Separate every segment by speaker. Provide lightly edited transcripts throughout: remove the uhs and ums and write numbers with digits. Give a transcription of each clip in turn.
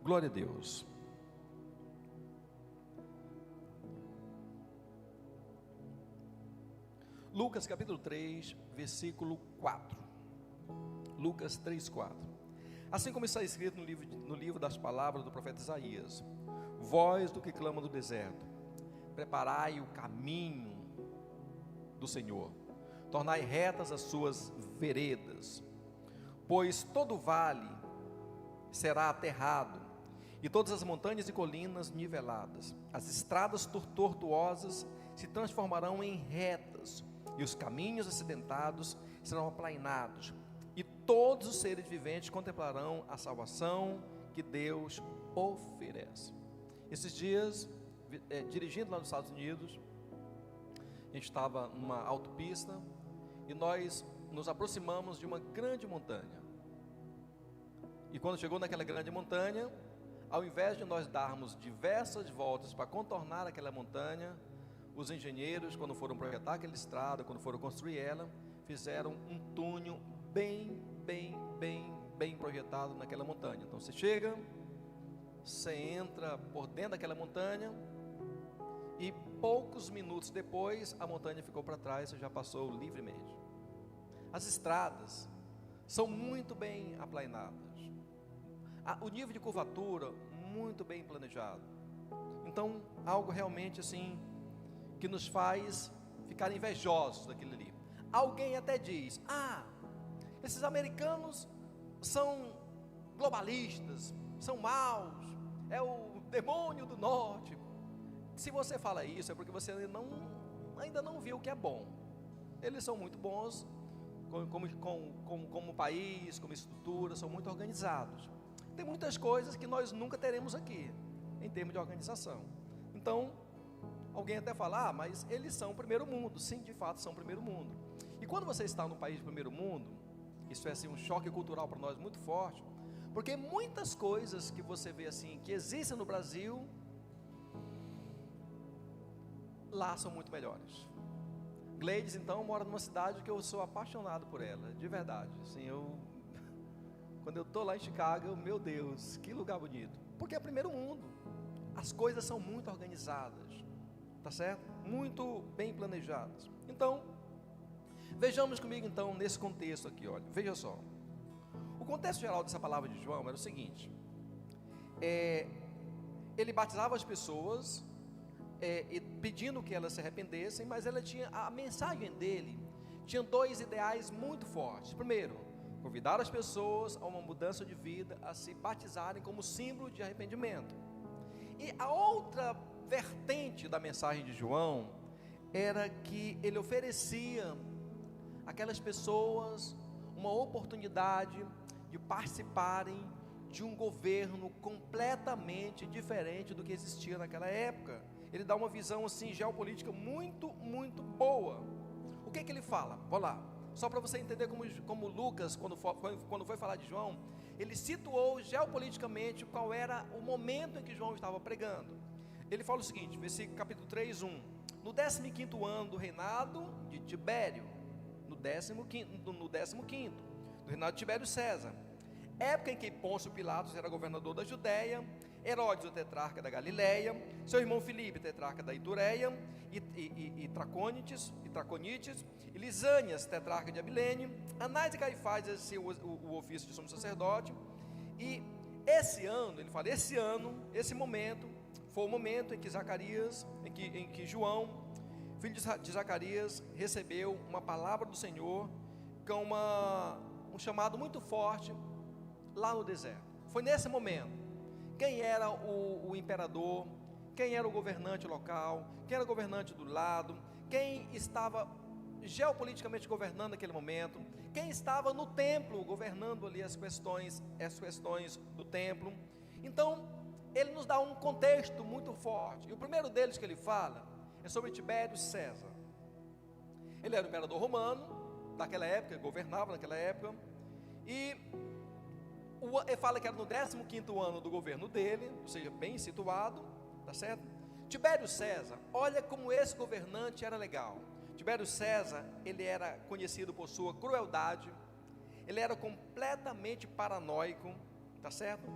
Speaker 1: Glória a Deus. Lucas capítulo 3, versículo 4. Lucas 3, 4. Assim como está escrito no livro das palavras do profeta Isaías: voz do que clama no deserto, preparai o caminho do Senhor, tornai retas as suas veredas, pois todo vale será aterrado, e todas as montanhas e colinas niveladas, as estradas tortuosas se transformarão em retas, e os caminhos acidentados serão aplainados, e todos os seres viventes contemplarão a salvação que Deus oferece. Esses dias, dirigindo lá nos Estados Unidos, a gente estava numa autopista, e nós nos aproximamos de uma grande montanha, e quando chegou naquela grande montanha, ao invés de nós darmos diversas voltas para contornar aquela montanha, os engenheiros, quando foram projetar aquela estrada, quando foram construir ela, fizeram um túnel bem projetado naquela montanha. Então você chega, você entra por dentro daquela montanha, e poucos minutos depois a montanha ficou para trás, você já passou livremente. As estradas são muito bem aplainadas, o nível de curvatura muito bem planejado. Então, algo realmente assim que nos faz ficar invejosos daquilo ali. Alguém até diz: esses americanos são globalistas, são maus, é o demônio do norte. Se você fala isso, é porque você ainda não viu o que é bom. Eles são muito bons como país, como estrutura, são muito organizados. Tem muitas coisas que nós nunca teremos aqui, em termos de organização. Então, alguém até fala: mas eles são o primeiro mundo. Sim, de fato são o primeiro mundo. E quando você está no país do primeiro mundo, isso é assim, um choque cultural para nós muito forte, porque muitas coisas que você vê assim, que existem no Brasil, lá são muito melhores. Gleides, então, mora numa cidade que eu sou apaixonado por ela, de verdade. Assim, quando eu estou lá em Chicago, meu Deus, que lugar bonito. Porque é primeiro mundo. As coisas são muito organizadas, tá certo? Muito bem planejadas. Então, vejamos comigo então nesse contexto aqui, olha. Veja só. O contexto geral dessa palavra de João era o seguinte: ele batizava as pessoas, pedindo que elas se arrependessem, mas a mensagem dele tinha dois ideais muito fortes. Primeiro, convidar as pessoas a uma mudança de vida, a se batizarem como símbolo de arrependimento. E a outra vertente da mensagem de João era que ele oferecia àquelas pessoas uma oportunidade de participarem de um governo completamente diferente do que existia naquela época. Ele dá uma visão assim geopolítica muito boa. O que ele fala? Vou lá. Só para você entender como Lucas, quando foi falar de João, ele situou geopoliticamente qual era o momento em que João estava pregando. Ele fala o seguinte, versículo capítulo 3, 1: no 15º ano do reinado de Tibério, no 15º do reinado de Tibério César, época em que Pôncio Pilatos era governador da Judéia, Herodes, o tetrarca da Galileia, seu irmão Filipe, tetrarca da Itureia, e Traconites, e Lisânias, tetrarca de Abilene, Anás e Caifás exerciam o ofício de sumo sacerdote. E esse ano, ele fala, esse momento, foi o momento em que em que João, filho de Zacarias, recebeu uma palavra do Senhor, com um chamado muito forte, lá no deserto. Foi nesse momento. Quem era o imperador, quem era o governante local, quem era o governante do lado, quem estava geopoliticamente governando naquele momento, quem estava no templo governando ali as questões do templo. Então, ele nos dá um contexto muito forte. E o primeiro deles que ele fala é sobre Tibério César. Ele era o imperador romano daquela época, governava naquela época, e ele fala que era no 15º ano do governo dele, ou seja, bem situado, tá certo? Tibério César, olha como esse governante era legal. Tibério César, ele era conhecido por sua crueldade, ele era completamente paranoico, tá certo?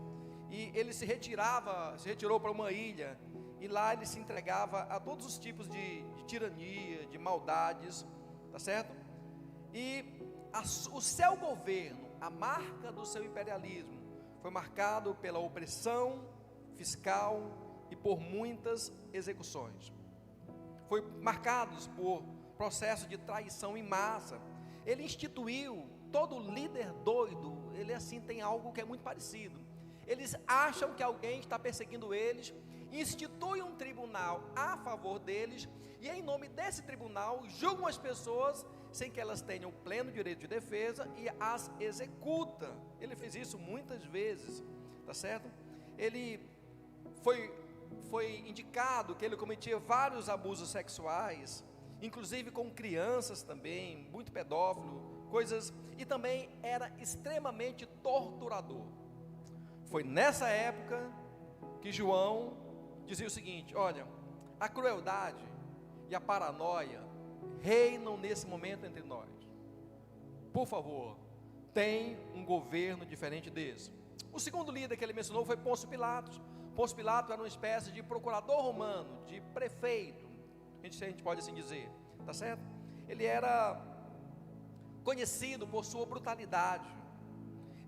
Speaker 1: e ele se retirou para uma ilha, e lá ele se entregava a todos os tipos de tirania, de maldades, tá certo? E o seu governo, a marca do seu imperialismo, foi marcado pela opressão fiscal e por muitas execuções. Foi marcados por processo de traição em massa. Ele instituiu, todo líder doido, ele assim tem algo que é muito parecido. Eles acham que alguém está perseguindo eles, institui um tribunal a favor deles, e em nome desse tribunal julgam as pessoas sem que elas tenham pleno direito de defesa e as executa. Ele fez isso muitas vezes, tá certo? Ele foi indicado que ele cometia vários abusos sexuais, inclusive com crianças também, muito pedófilo, coisas, e também era extremamente torturador. Foi nessa época que João dizia o seguinte: olha, a crueldade e a paranoia reinam nesse momento entre nós. Por favor, tem um governo diferente desse. O segundo líder que ele mencionou foi Pôncio Pilatos. Pôncio Pilatos era uma espécie de procurador romano, de prefeito, a gente pode assim dizer, tá certo? Ele era conhecido por sua brutalidade.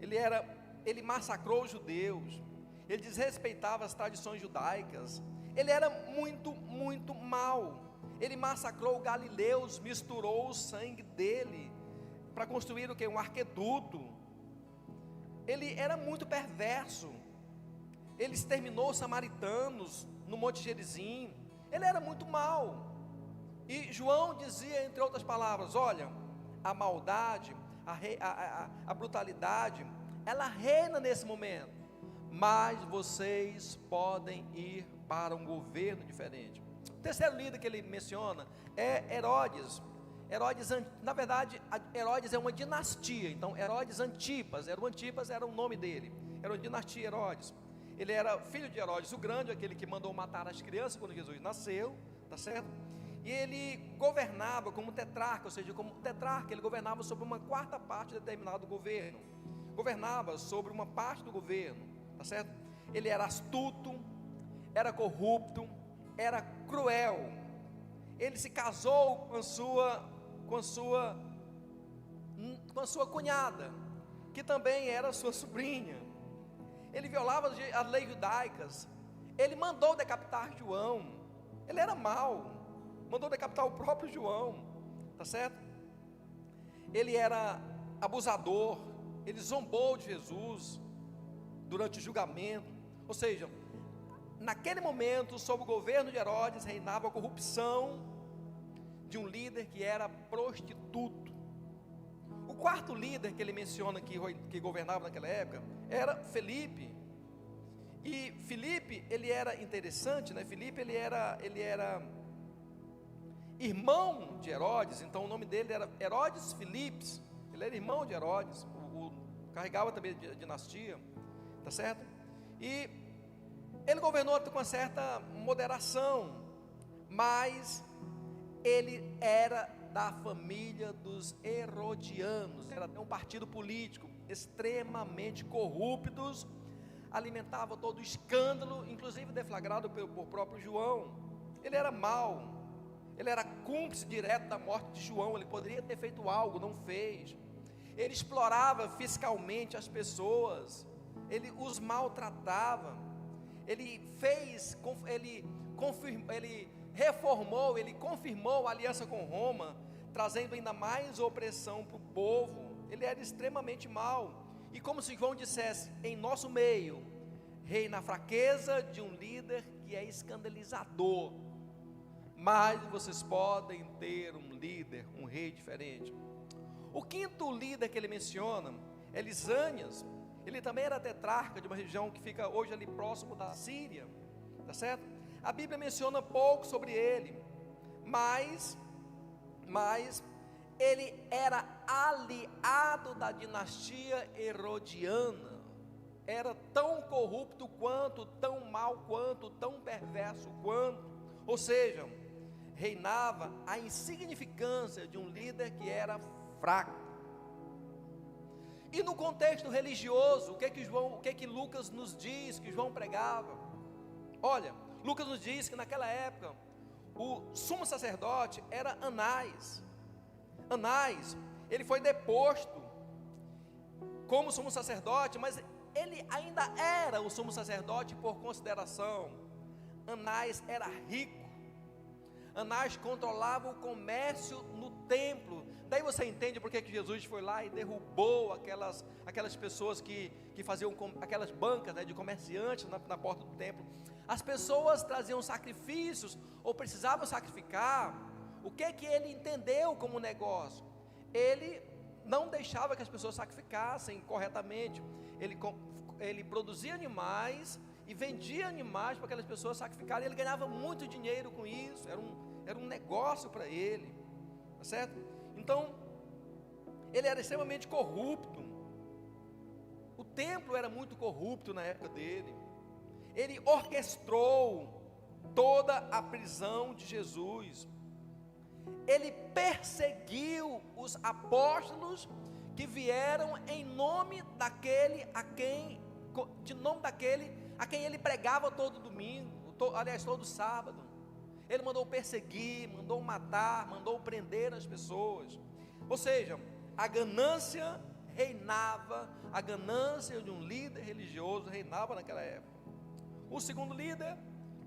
Speaker 1: Ele massacrou os judeus, ele desrespeitava as tradições judaicas, ele era muito, muito mau. Ele massacrou galileus, misturou o sangue dele para construir o que? Um arqueduto. Ele era muito perverso. Ele exterminou os samaritanos no Monte Gerizim. Ele era muito mau. E João dizia, entre outras palavras: olha, a maldade, a brutalidade, ela reina nesse momento, mas vocês podem ir para um governo diferente. O terceiro líder que ele menciona é Herodes. Na verdade, Herodes é uma dinastia. Então, Herodes Antipas era o nome dele. Era uma dinastia Herodes. Ele era filho de Herodes o Grande, aquele que mandou matar as crianças quando Jesus nasceu, tá certo? E ele governava como tetrarca, ou seja, como tetrarca, ele governava sobre uma quarta parte de determinado governo. Governava sobre uma parte do governo, tá certo? Ele era astuto, era corrupto, era cruel. Ele se casou com a sua cunhada, que também era sua sobrinha. Ele violava as leis judaicas. Ele mandou decapitar João. Ele era mau, mandou decapitar o próprio João, tá certo? Ele era abusador. Ele zombou de Jesus durante o julgamento. Ou seja, naquele momento, sob o governo de Herodes, reinava a corrupção de um líder que era prostituto. O quarto líder que ele menciona que governava naquela época era Filipe. E Filipe, ele era interessante, né? Filipe, ele era irmão de Herodes. Então o nome dele era Herodes Filipes. Ele era irmão de Herodes, carregava também a dinastia, tá certo? E ele governou com uma certa moderação, mas ele era da família dos herodianos, era um partido político extremamente corruptos, alimentava todo o escândalo, inclusive deflagrado por próprio João. Ele era mau, ele era cúmplice direto da morte de João. Ele poderia ter feito algo, não fez. Ele explorava fiscalmente as pessoas, ele os maltratava. Ele confirmou a aliança com Roma, trazendo ainda mais opressão para o povo. Ele era extremamente mau. E como se João dissesse: em nosso meio reina a fraqueza de um líder que é escandalizador, mas vocês podem ter um líder, um rei diferente. O quinto líder que ele menciona é Lisânias. Ele também era tetrarca de uma região que fica hoje ali próximo da Síria, tá certo? A Bíblia menciona pouco sobre ele, mas ele era aliado da dinastia herodiana. Era tão corrupto quanto, tão mau quanto, tão perverso quanto. Ou seja, reinava a insignificância de um líder que era fraco. E no contexto religioso, o que que Lucas nos diz que João pregava? Olha, Lucas nos diz que naquela época o sumo sacerdote era Anás. Anás, ele foi deposto como sumo sacerdote, mas ele ainda era o sumo sacerdote por consideração. Anás era rico. Anás controlava o comércio no templo. Daí você entende porque que Jesus foi lá e derrubou aquelas pessoas que faziam aquelas bancas, né, de comerciantes na porta do templo. As pessoas traziam sacrifícios ou precisavam sacrificar. O que ele entendeu como negócio? Ele não deixava que as pessoas sacrificassem corretamente. Ele produzia animais e vendia animais para aquelas pessoas sacrificarem. Ele ganhava muito dinheiro com isso. Era um negócio para ele, tá certo? Então, ele era extremamente corrupto. O templo era muito corrupto na época dele. Ele orquestrou toda a prisão de Jesus. Ele perseguiu os apóstolos que vieram em nome daquele a quem ele pregava todo domingo, todo sábado. Ele mandou perseguir, mandou matar, mandou prender as pessoas. Ou seja, a ganância reinava, a ganância de um líder religioso reinava naquela época. O segundo líder,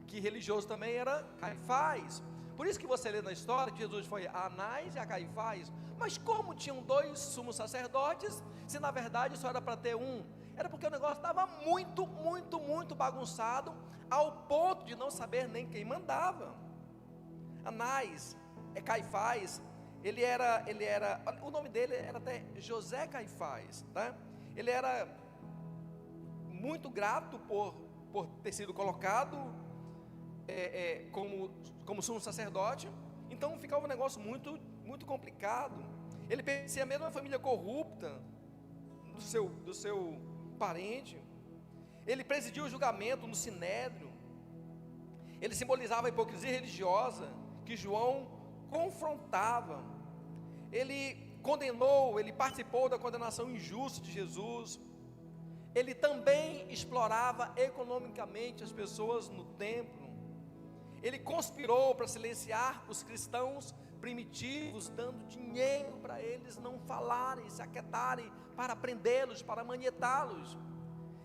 Speaker 1: que religioso também, era Caifás. Por isso que você lê na história que Jesus foi a Anás e a Caifás. Mas como tinham dois sumos sacerdotes, se na verdade só era para ter um? Era porque o negócio estava muito bagunçado, ao ponto de não saber nem quem mandava. Anás, Caifás, o nome dele era até José Caifás, tá? Ele era muito grato por ter sido colocado como sumo sacerdote. Então ficava um negócio muito complicado. Ele pertencia mesmo a uma família corrupta do seu parente. Ele presidiu o julgamento no sinédrio. Ele simbolizava a hipocrisia religiosa que João confrontava. Ele participou da condenação injusta de Jesus. Ele também explorava economicamente as pessoas no templo. Ele conspirou para silenciar os cristãos primitivos, dando dinheiro para eles não falarem, se aquietarem, para prendê-los, para manietá-los.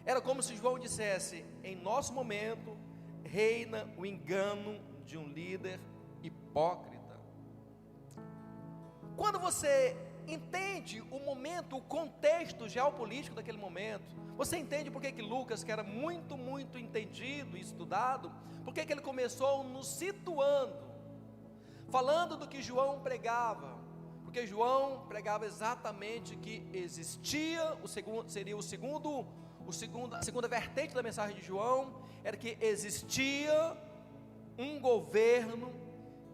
Speaker 1: Era como se João dissesse: em nosso momento reina o engano de um líder hipócrita. Quando você entende o momento, o contexto geopolítico daquele momento, você entende porque que Lucas, que era muito entendido e estudado, porque que ele começou nos situando, falando do que João pregava, porque João pregava exatamente que existia, a segunda vertente da mensagem de João, era que existia um governo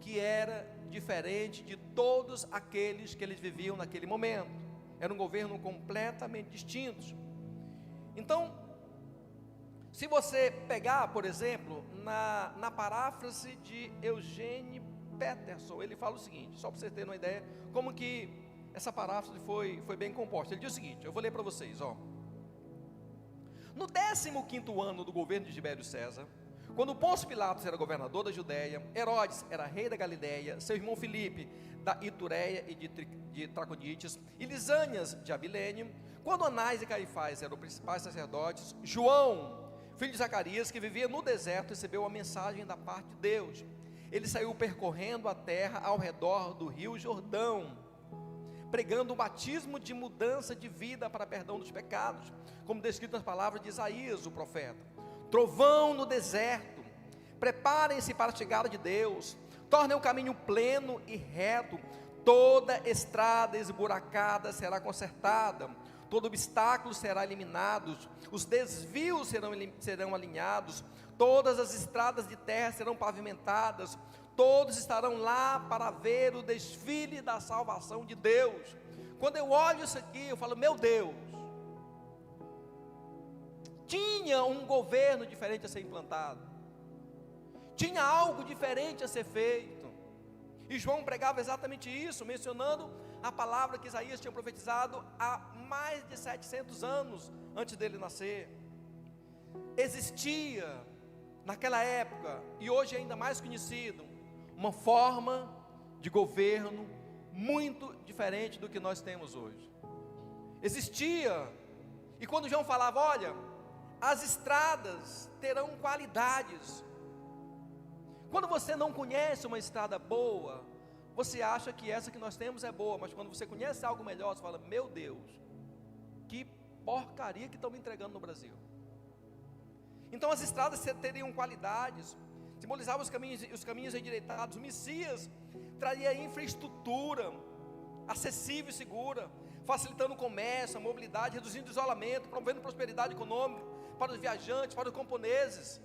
Speaker 1: que era diferente de todos aqueles que eles viviam naquele momento. Era um governo completamente distinto. Então, se você pegar, por exemplo, na paráfrase de Eugene Peterson, ele fala o seguinte, só para você ter uma ideia, como que essa paráfrase foi bem composta. Ele diz o seguinte, eu vou ler para vocês, ó. No 15º ano do governo de Tibério César, quando Pôncio Pilatos era governador da Judéia, Herodes era rei da Galiléia, seu irmão Filipe da Itureia e de Traconites, e Lisânias de Abilene, quando Anás e Caifás eram os principais sacerdotes, João, filho de Zacarias, que vivia no deserto, recebeu a mensagem da parte de Deus. Ele saiu percorrendo a terra ao redor do rio Jordão, pregando o batismo de mudança de vida para perdão dos pecados, como descrito nas palavras de Isaías, o profeta. Trovão no deserto, preparem-se para a chegada de Deus, tornem o caminho pleno e reto, toda estrada esburacada será consertada, todo obstáculo será eliminado, os desvios serão alinhados, todas as estradas de terra serão pavimentadas, todos estarão lá para ver o desfile da salvação de Deus. Quando eu olho isso aqui, eu falo, meu Deus, tinha um governo diferente a ser implantado, tinha algo diferente a ser feito, e João pregava exatamente isso, mencionando a palavra que Isaías tinha profetizado há mais de 700 anos antes dele nascer. Existia naquela época, e hoje é ainda mais conhecido, uma forma de governo muito diferente do que nós temos hoje. Existia, e quando João falava, olha, as estradas terão qualidades. Quando você não conhece uma estrada boa, você acha que essa que nós temos é boa, mas quando você conhece algo melhor, você fala, meu Deus, que porcaria que estão me entregando no Brasil. Então as estradas teriam qualidades, simbolizavam os caminhos endireitados. O Messias traria infraestrutura acessível e segura, facilitando o comércio, a mobilidade, reduzindo o isolamento, promovendo prosperidade econômica para os viajantes, para os camponeses.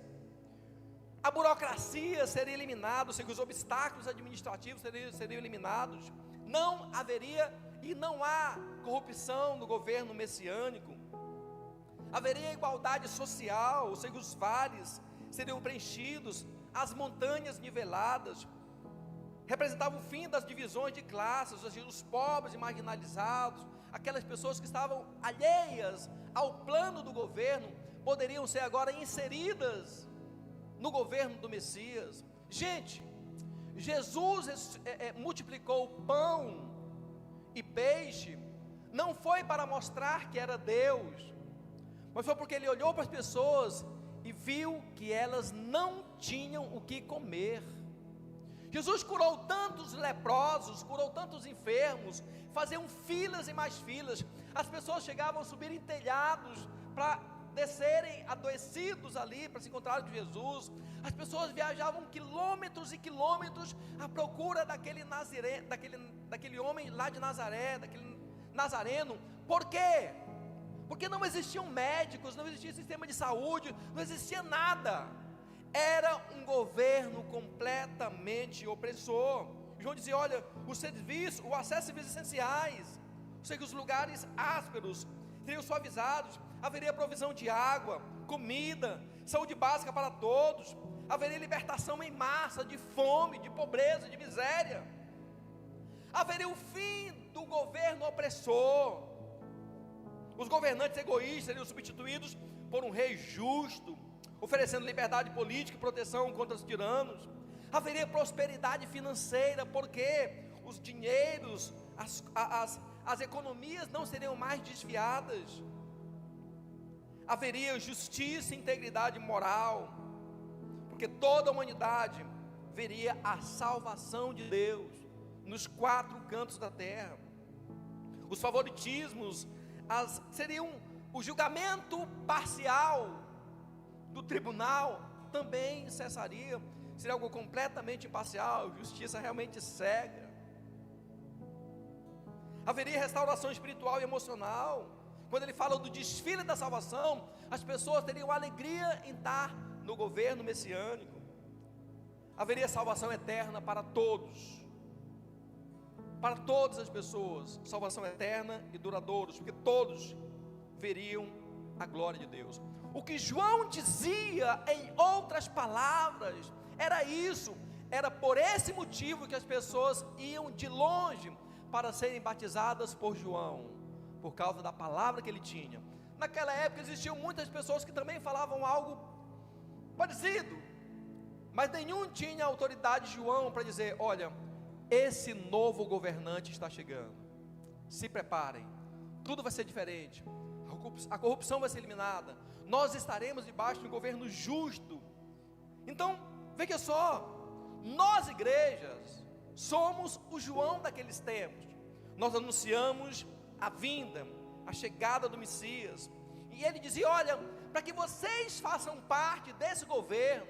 Speaker 1: A burocracia seria eliminada, ou seja, os obstáculos administrativos seriam eliminados. Não haveria e não há corrupção no governo messiânico. Haveria igualdade social, ou seja, os vales seriam preenchidos, as montanhas niveladas. Representava o fim das divisões de classes, ou seja, os pobres e marginalizados, aquelas pessoas que estavam alheias ao plano do governo, poderiam ser agora inseridas no governo do Messias. Gente, Jesus multiplicou pão e peixe, não foi para mostrar que era Deus, mas foi porque Ele olhou para as pessoas e viu que elas não tinham o que comer. Jesus curou tantos leprosos, curou tantos enfermos, faziam filas e mais filas, as pessoas chegavam a subir em telhados para descerem adoecidos ali para se encontrar com Jesus. As pessoas viajavam quilômetros e quilômetros à procura daquele homem lá de Nazaré, daquele nazareno. Por quê? Porque não existiam médicos, não existia sistema de saúde, não existia nada. Era um governo completamente opressor. João dizia, olha, o acesso a serviços essenciais, ou seja, os lugares ásperos seriam suavizados, haveria provisão de água, comida, saúde básica para todos, haveria libertação em massa de fome, de pobreza, de miséria, haveria o fim do governo opressor. Os governantes egoístas seriam substituídos por um rei justo, oferecendo liberdade política e proteção contra os tiranos. Haveria prosperidade financeira, porque os dinheiros, as economias não seriam mais desviadas. Haveria justiça e integridade moral, porque toda a humanidade veria a salvação de Deus nos quatro cantos da terra. Os favoritismos seriam o julgamento parcial do tribunal também cessaria, seria algo completamente imparcial, justiça realmente cega. Haveria restauração espiritual e emocional. Quando ele fala do desfile da salvação, as pessoas teriam alegria em estar no governo messiânico. Haveria salvação eterna para todas as pessoas, salvação eterna e duradoura, porque todos veriam a glória de Deus. O que João dizia, em outras palavras, era isso. Era por esse motivo que as pessoas iam de longe para serem batizadas por João, por causa da palavra que ele tinha. Naquela época existiam muitas pessoas que também falavam algo parecido, mas nenhum tinha a autoridade de João para dizer, olha, esse novo governante está chegando, se preparem, tudo vai ser diferente, a corrupção vai ser eliminada, nós estaremos debaixo de um governo justo. Então, veja só, nós igrejas somos o João daqueles tempos. Nós anunciamos a vinda, a chegada do Messias, e ele dizia, olha, para que vocês façam parte desse governo,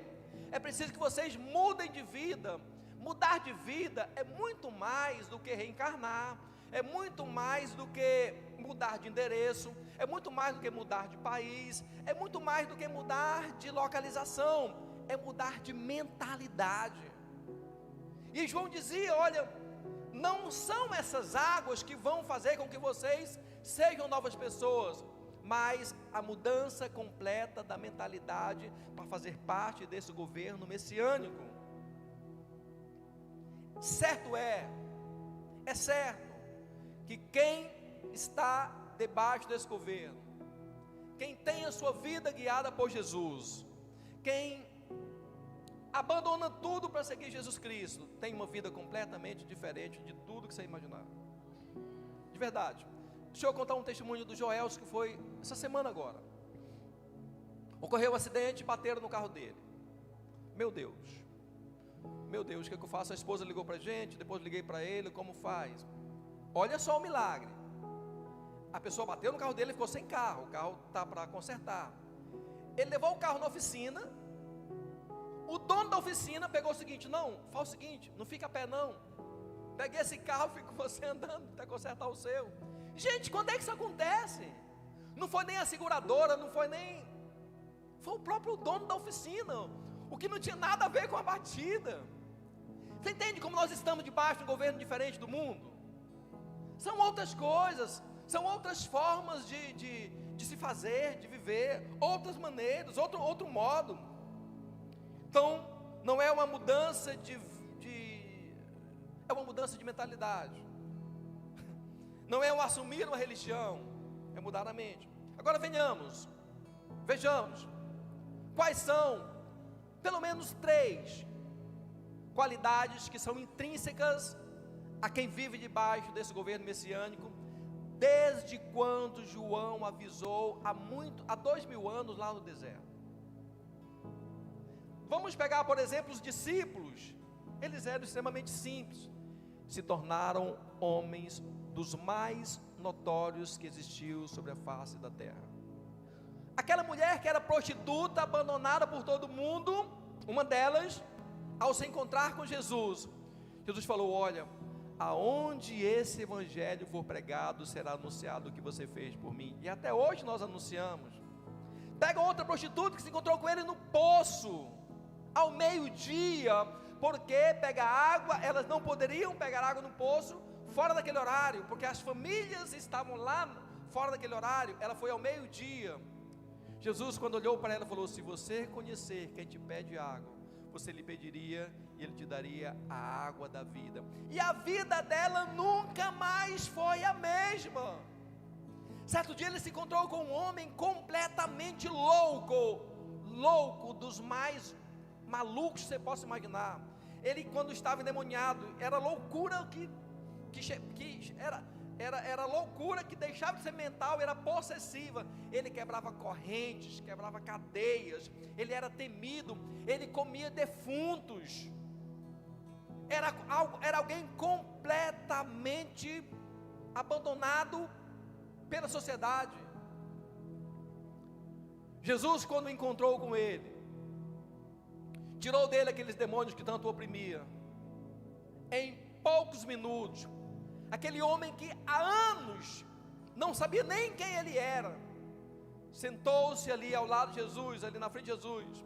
Speaker 1: é preciso que vocês mudem de vida. Mudar de vida é muito mais do que reencarnar, é muito mais do que mudar de endereço, é muito mais do que mudar de país, é muito mais do que mudar de localização, é mudar de mentalidade. E João dizia, olha, não são essas águas que vão fazer com que vocês sejam novas pessoas, mas a mudança completa da mentalidade para fazer parte desse governo messiânico. Certo é certo que quem está debaixo desse governo, quem tem a sua vida guiada por Jesus, quem abandona tudo para seguir Jesus Cristo, tem uma vida completamente diferente de tudo que você imaginar. De verdade. Deixa eu contar um testemunho do Joel, que foi essa semana agora. Ocorreu um acidente, bateram no carro dele. Meu Deus, o que eu faço? A esposa ligou para a gente, depois liguei para ele, como faz? Olha só o milagre. A pessoa bateu no carro dele e ficou sem carro, o carro está para consertar. Ele levou o carro na oficina, o dono da oficina pegou o seguinte: não, faz o seguinte, não fica a pé não, peguei esse carro, fico você andando até consertar o seu. Gente, quando é que isso acontece? Não foi nem a seguradora, não foi nem... Foi o próprio dono da oficina, o que não tinha nada a ver com a batida. Você entende como nós estamos debaixo de um governo diferente do mundo? São outras coisas, são outras formas de se fazer, de viver, outras maneiras, outro modo. Então, não é uma mudança é uma mudança de mentalidade. Não é um assumir uma religião, é mudar a mente. Agora vejamos, quais são, pelo menos 3 qualidades que são intrínsecas a quem vive debaixo desse governo messiânico, desde quando João avisou há 2000 anos lá no deserto. Vamos pegar, por exemplo, os discípulos. Eles eram extremamente simples, se tornaram homens dos mais notórios que existiu sobre a face da terra. Aquela mulher que era prostituta, abandonada por todo mundo, uma delas, ao se encontrar com Jesus falou: olha, aonde esse evangelho for pregado, será anunciado o que você fez por mim. E até hoje nós anunciamos. Pega outra prostituta que se encontrou com ele no poço, ao meio-dia, porque pegar água, elas não poderiam pegar água no poço fora daquele horário, porque as famílias estavam lá fora daquele horário. Ela foi ao meio-dia. Jesus, quando olhou para ela, falou: se você reconhecer quem te pede água, você lhe pediria e ele te daria a água da vida. E a vida dela nunca mais foi a mesma. Certo dia ele se encontrou com um homem completamente louco, dos mais malucos que você possa imaginar. Ele, quando estava endemoniado, era loucura era loucura que deixava de ser mental, era possessiva. Ele quebrava correntes, quebrava cadeias, ele era temido, ele comia defuntos. Era alguém completamente abandonado pela sociedade. Jesus, quando encontrou com ele, tirou dele aqueles demônios que tanto o oprimia. Em poucos minutos, aquele homem que há anos não sabia nem quem ele era, sentou-se ali ao lado de Jesus, ali na frente de Jesus,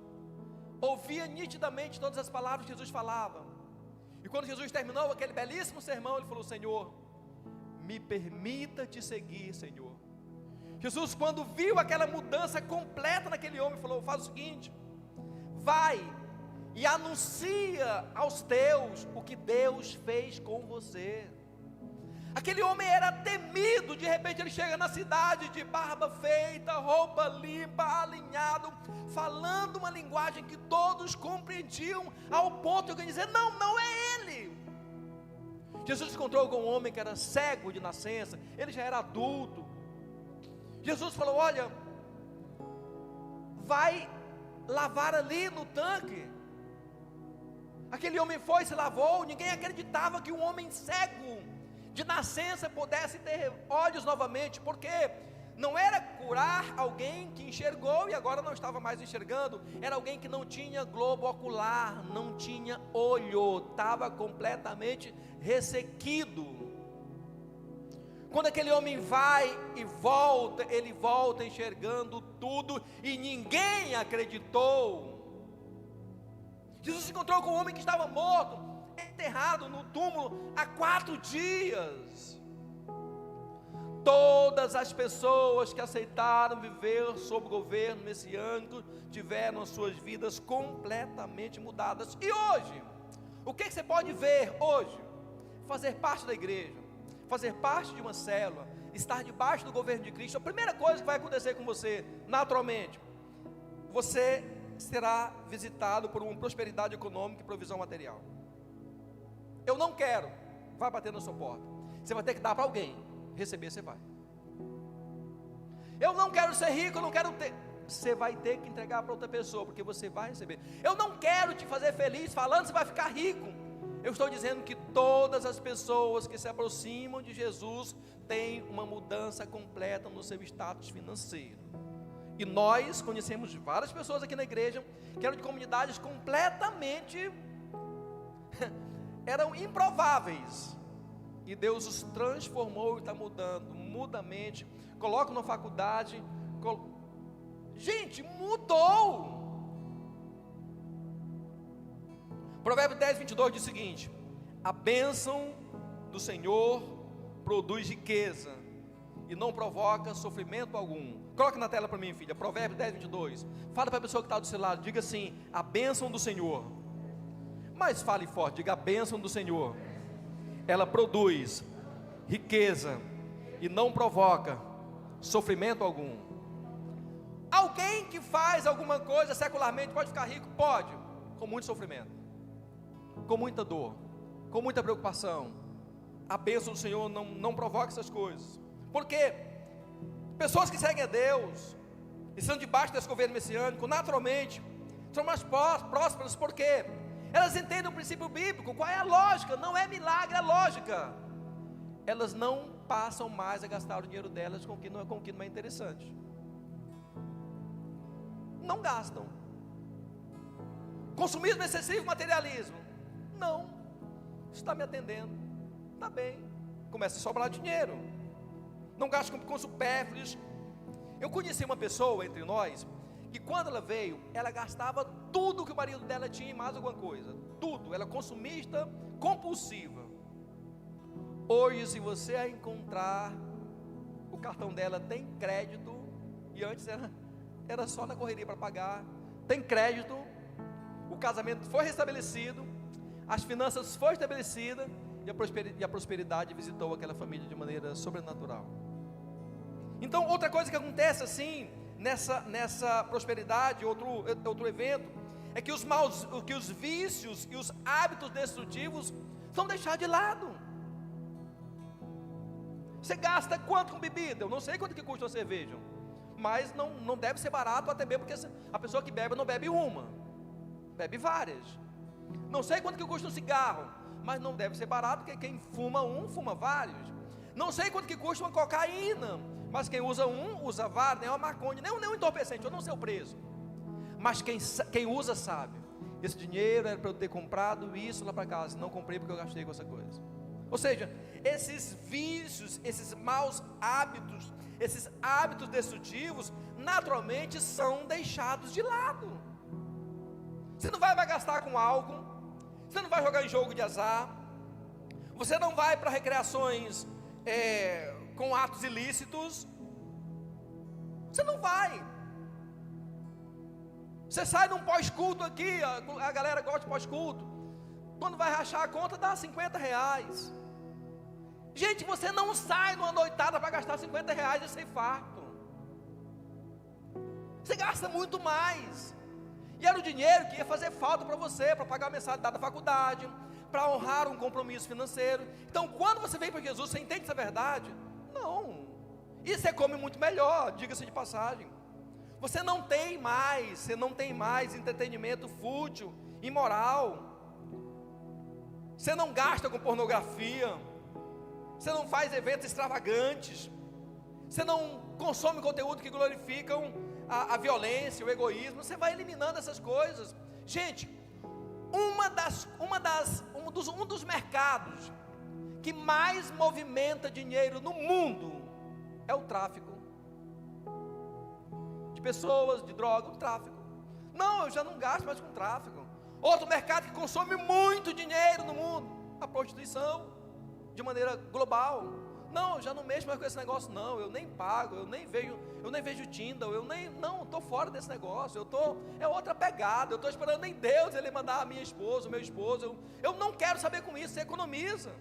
Speaker 1: ouvia nitidamente todas as palavras que Jesus falava. E quando Jesus terminou aquele belíssimo sermão, ele falou: Senhor, me permita te seguir, Senhor. Jesus, quando viu aquela mudança completa naquele homem, falou: faz o seguinte, vai e anuncia aos teus o que Deus fez com você. Aquele homem era temido. De repente ele chega na cidade de barba feita, roupa limpa, alinhado, falando uma linguagem que todos compreendiam, ao ponto de alguém dizer: não é ele. Jesus se encontrou com um homem que era cego de nascença, ele já era adulto. Jesus falou: olha, vai lavar ali no tanque. Aquele homem foi, se lavou. Ninguém acreditava que um homem cego de nascença pudesse ter olhos novamente, porque não era curar alguém que enxergou e agora não estava mais enxergando, era alguém que não tinha globo ocular, não tinha olho, estava completamente ressequido. Quando aquele homem vai e volta, ele volta enxergando tudo e ninguém acreditou. Jesus se encontrou com um homem que estava morto, enterrado no túmulo há 4 dias. Todas as pessoas que aceitaram viver sob o governo messiânico tiveram as suas vidas completamente mudadas. E hoje, o que você pode ver hoje? Fazer parte da igreja, fazer parte de uma célula, estar debaixo do governo de Cristo, a primeira coisa que vai acontecer com você, naturalmente, você será visitado por uma prosperidade econômica e provisão material. Eu não quero, vai bater na sua porta. Você vai ter que dar para alguém, receber você vai. Eu não quero ser rico, eu não quero ter. Você vai ter que entregar para outra pessoa, porque você vai receber. Eu não quero te fazer feliz falando que você vai ficar rico. Eu estou dizendo que todas as pessoas que se aproximam de Jesus têm uma mudança completa no seu status financeiro. E nós conhecemos várias pessoas aqui na igreja que eram de comunidades completamente eram improváveis, e Deus os transformou e está mudando, muda a mente, coloca na faculdade, gente, mudou. Provérbios 10, 22 diz o seguinte: a bênção do Senhor produz riqueza e não provoca sofrimento algum. Coloque na tela para mim, filha, Provérbios 10, 22. Fala para a pessoa que está do seu lado, diga assim: a bênção do Senhor. Mas fale forte, diga: a bênção do Senhor, ela produz riqueza e não provoca sofrimento algum. Alguém que faz alguma coisa secularmente pode ficar rico? Pode, com muito sofrimento, com muita dor, com muita preocupação. A bênção do Senhor não provoca essas coisas, porque pessoas que seguem a Deus e estão debaixo desse governo messiânico, naturalmente, são mais prósperas, porque elas entendem o princípio bíblico. Qual é a lógica? Não é milagre, é lógica. Elas não passam mais a gastar o dinheiro delas com o que não é interessante. Não gastam. Consumismo excessivo, materialismo. Não. Está me atendendo, está bem. Começa a sobrar dinheiro. Não gasta com supérfluos. Eu conheci uma pessoa entre nós que quando ela veio, ela gastava tudo que o marido dela tinha e mais alguma coisa. Tudo. Ela é consumista compulsiva. Hoje, se você a encontrar, o cartão dela tem crédito, e antes era só na correria para pagar. Tem crédito, o casamento foi restabelecido, as finanças foram estabelecidas, e a prosperidade visitou aquela família de maneira sobrenatural. Então, outra coisa que acontece assim, nessa prosperidade, outro evento, é que os vícios e os hábitos destrutivos são deixados de lado. Você gasta quanto com bebida? Eu não sei quanto que custa uma cerveja, mas não deve ser barato, até mesmo porque a pessoa que bebe não bebe uma, bebe várias. Não sei quanto que custa um cigarro, mas não deve ser barato, porque quem fuma fuma vários. Não sei quanto que custa uma cocaína, mas quem usa usa vários, nem uma maconha, nem um entorpecente, eu não sei o preço. Mas quem usa sabe. Esse dinheiro era para eu ter comprado isso lá para casa, não comprei porque eu gastei com essa coisa. Ou seja, esses vícios, esses maus hábitos, esses hábitos destrutivos, naturalmente são deixados de lado. Você não vai gastar com álcool, você não vai jogar em jogo de azar, você não vai para recreações com atos ilícitos, você não vai. Você sai num pós-culto aqui, a galera gosta de pós-culto, quando vai rachar a conta dá R$50. Gente, você não sai numa noitada para gastar R$50 e ser farto. Você gasta muito mais. E era o dinheiro que ia fazer falta para você, para pagar a mensalidade da faculdade, para honrar um compromisso financeiro. Então, quando você vem para Jesus, você entende essa verdade? Não. E você come muito melhor, diga-se de passagem. Você não tem mais entretenimento fútil, imoral. Você não gasta com pornografia. Você não faz eventos extravagantes. Você não consome conteúdo que glorificam a violência, o egoísmo. Você vai eliminando essas coisas. Gente, um dos mercados que mais movimenta dinheiro no mundo é o tráfico de pessoas, de droga, o tráfico. Não, eu já não gasto mais com tráfico. Outro mercado que consome muito dinheiro no mundo, a prostituição, de maneira global. Não, eu já não mexo mais com esse negócio, não. Eu nem pago, eu nem vejo Tinder, estou fora desse negócio. É outra pegada. Eu estou esperando em Deus Ele mandar a minha esposa, o meu esposo. Eu não quero saber com isso. Você economiza.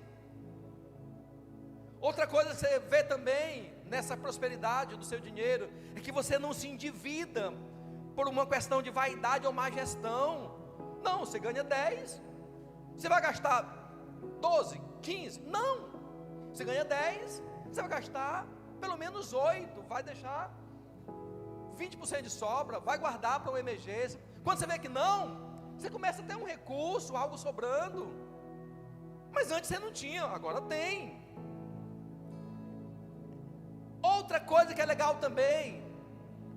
Speaker 1: Outra coisa que você vê também nessa prosperidade do seu dinheiro é que você não se endivida por uma questão de vaidade ou má gestão. Não, você ganha 10, você vai gastar 12, 15? Não, você ganha 10, você vai gastar pelo menos 8, vai deixar 20% de sobra, vai guardar para uma emergência. Quando você vê que não, você começa a ter um recurso, algo sobrando. Mas antes você não tinha, agora tem. Outra coisa que é legal também,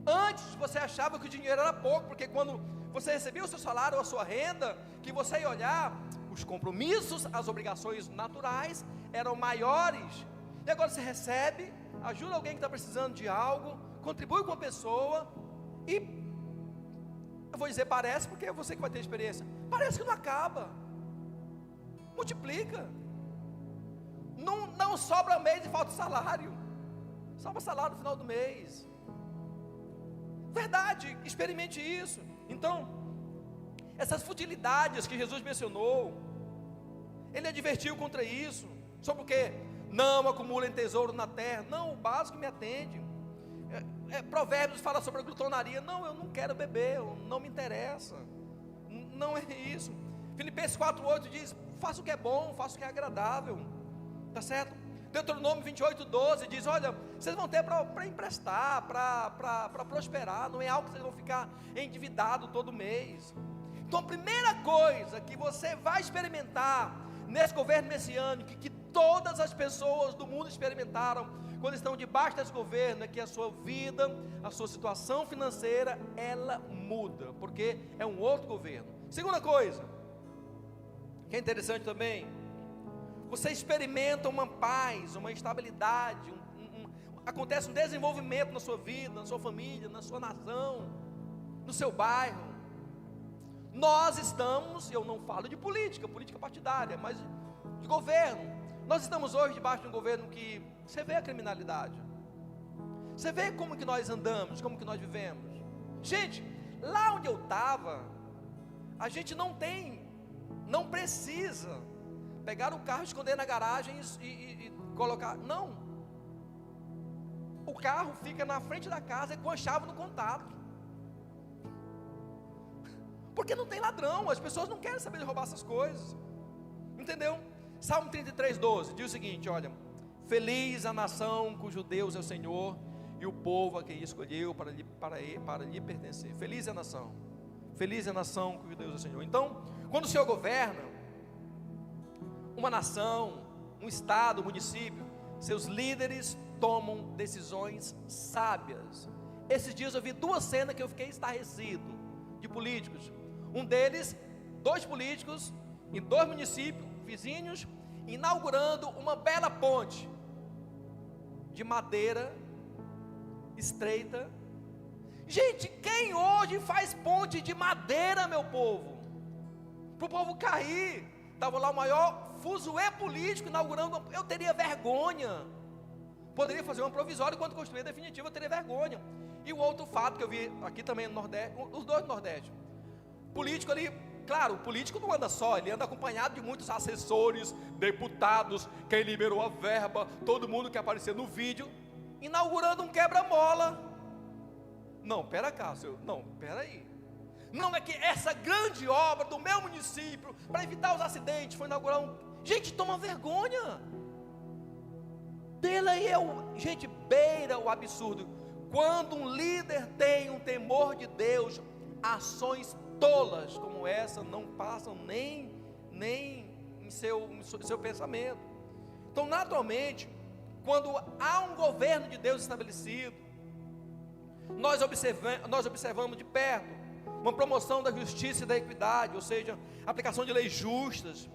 Speaker 1: antes você achava que o dinheiro era pouco, porque quando você recebia o seu salário ou a sua renda, que você ia olhar, os compromissos, as obrigações naturais eram maiores. E agora você recebe, ajuda alguém que está precisando de algo, contribui com a pessoa, e eu vou dizer parece, porque é você que vai ter experiência, parece que não acaba, multiplica, não sobra mês e falta salário, sobra salário no final do mês. Verdade, experimente isso. Então, essas futilidades que Jesus mencionou, Ele advertiu contra isso, sobre o que? Não acumulem tesouro na terra. Não, o básico me atende. Provérbios fala sobre a glutonaria. Não, eu não quero beber, não me interessa. Não é isso. Filipenses 4:8 diz: faça o que é bom, faça o que é agradável. Tá certo? Deuteronômio 28:12 diz: olha, vocês vão ter para emprestar, para prosperar, não é algo que vocês vão ficar endividado todo mês. Então a primeira coisa que você vai experimentar nesse governo messiânico, que todas as pessoas do mundo experimentaram quando estão debaixo desse governo, é que a sua vida, a sua situação financeira, ela muda, porque é um outro governo. Segunda coisa, que é interessante também, você experimenta uma paz, uma estabilidade, acontece um desenvolvimento na sua vida, na sua família, na sua nação, no seu bairro. Nós estamos, eu não falo de política partidária, mas de governo. Nós estamos hoje debaixo de um governo que você vê a criminalidade, você vê como que nós andamos, como que nós vivemos. Gente, lá onde eu estava, a gente não precisa pegar o carro, esconder na garagem e colocar, não, o carro fica na frente da casa com a chave no contato, porque não tem ladrão, as pessoas não querem saber de roubar essas coisas, entendeu? Salmo 33:12 diz o seguinte: olha, feliz a nação cujo Deus é o Senhor, e o povo a quem escolheu para lhe pertencer. Feliz é a nação cujo Deus é o Senhor. Então, quando o Senhor governa uma nação, um estado, um município, seus líderes tomam decisões sábias. Esses dias eu vi duas cenas que eu fiquei estarrecido, de políticos. Um deles, 2 políticos em 2 municípios vizinhos, inaugurando uma bela ponte de madeira estreita. Gente, quem hoje faz ponte de madeira, meu povo? Para o povo cair. Estava lá o maior fuzuê político inaugurando, eu teria vergonha. Poderia fazer uma provisória, quando construir a definitiva eu teria vergonha. E o outro fato que eu vi aqui também no Nordeste, os dois do Nordeste, político ali, claro, o político não anda só, ele anda acompanhado de muitos assessores, deputados, quem liberou a verba, todo mundo que aparecer no vídeo, inaugurando um quebra-mola. Não, pera cá, pera aí. Não é que essa grande obra do meu município, para evitar os acidentes, foi inaugurar gente, toma vergonha. Gente, beira o absurdo. Quando um líder tem um temor de Deus, ações tolas como essa não passam nem em seu pensamento. Então, naturalmente, quando há um governo de Deus estabelecido, nós observamos de perto uma promoção da justiça e da equidade, ou seja, aplicação de leis justas,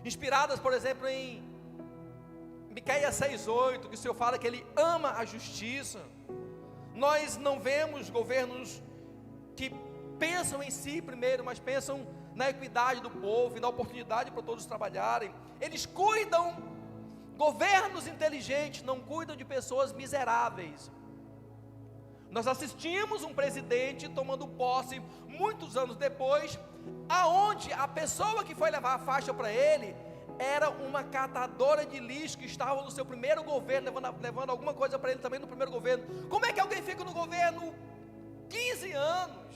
Speaker 1: inspiradas, por exemplo, em Miqueias 6:8, que o Senhor fala que Ele ama a justiça. Nós não vemos governos que pensam em si primeiro, mas pensam na equidade do povo e na oportunidade para todos trabalharem. Eles cuidam, governos inteligentes não cuidam de pessoas miseráveis. Nós assistimos um presidente tomando posse muitos anos depois, aonde a pessoa que foi levar a faixa para ele era uma catadora de lixo que estava no seu primeiro governo, levando alguma coisa para ele também no primeiro governo. Como é que alguém fica no governo 15 anos,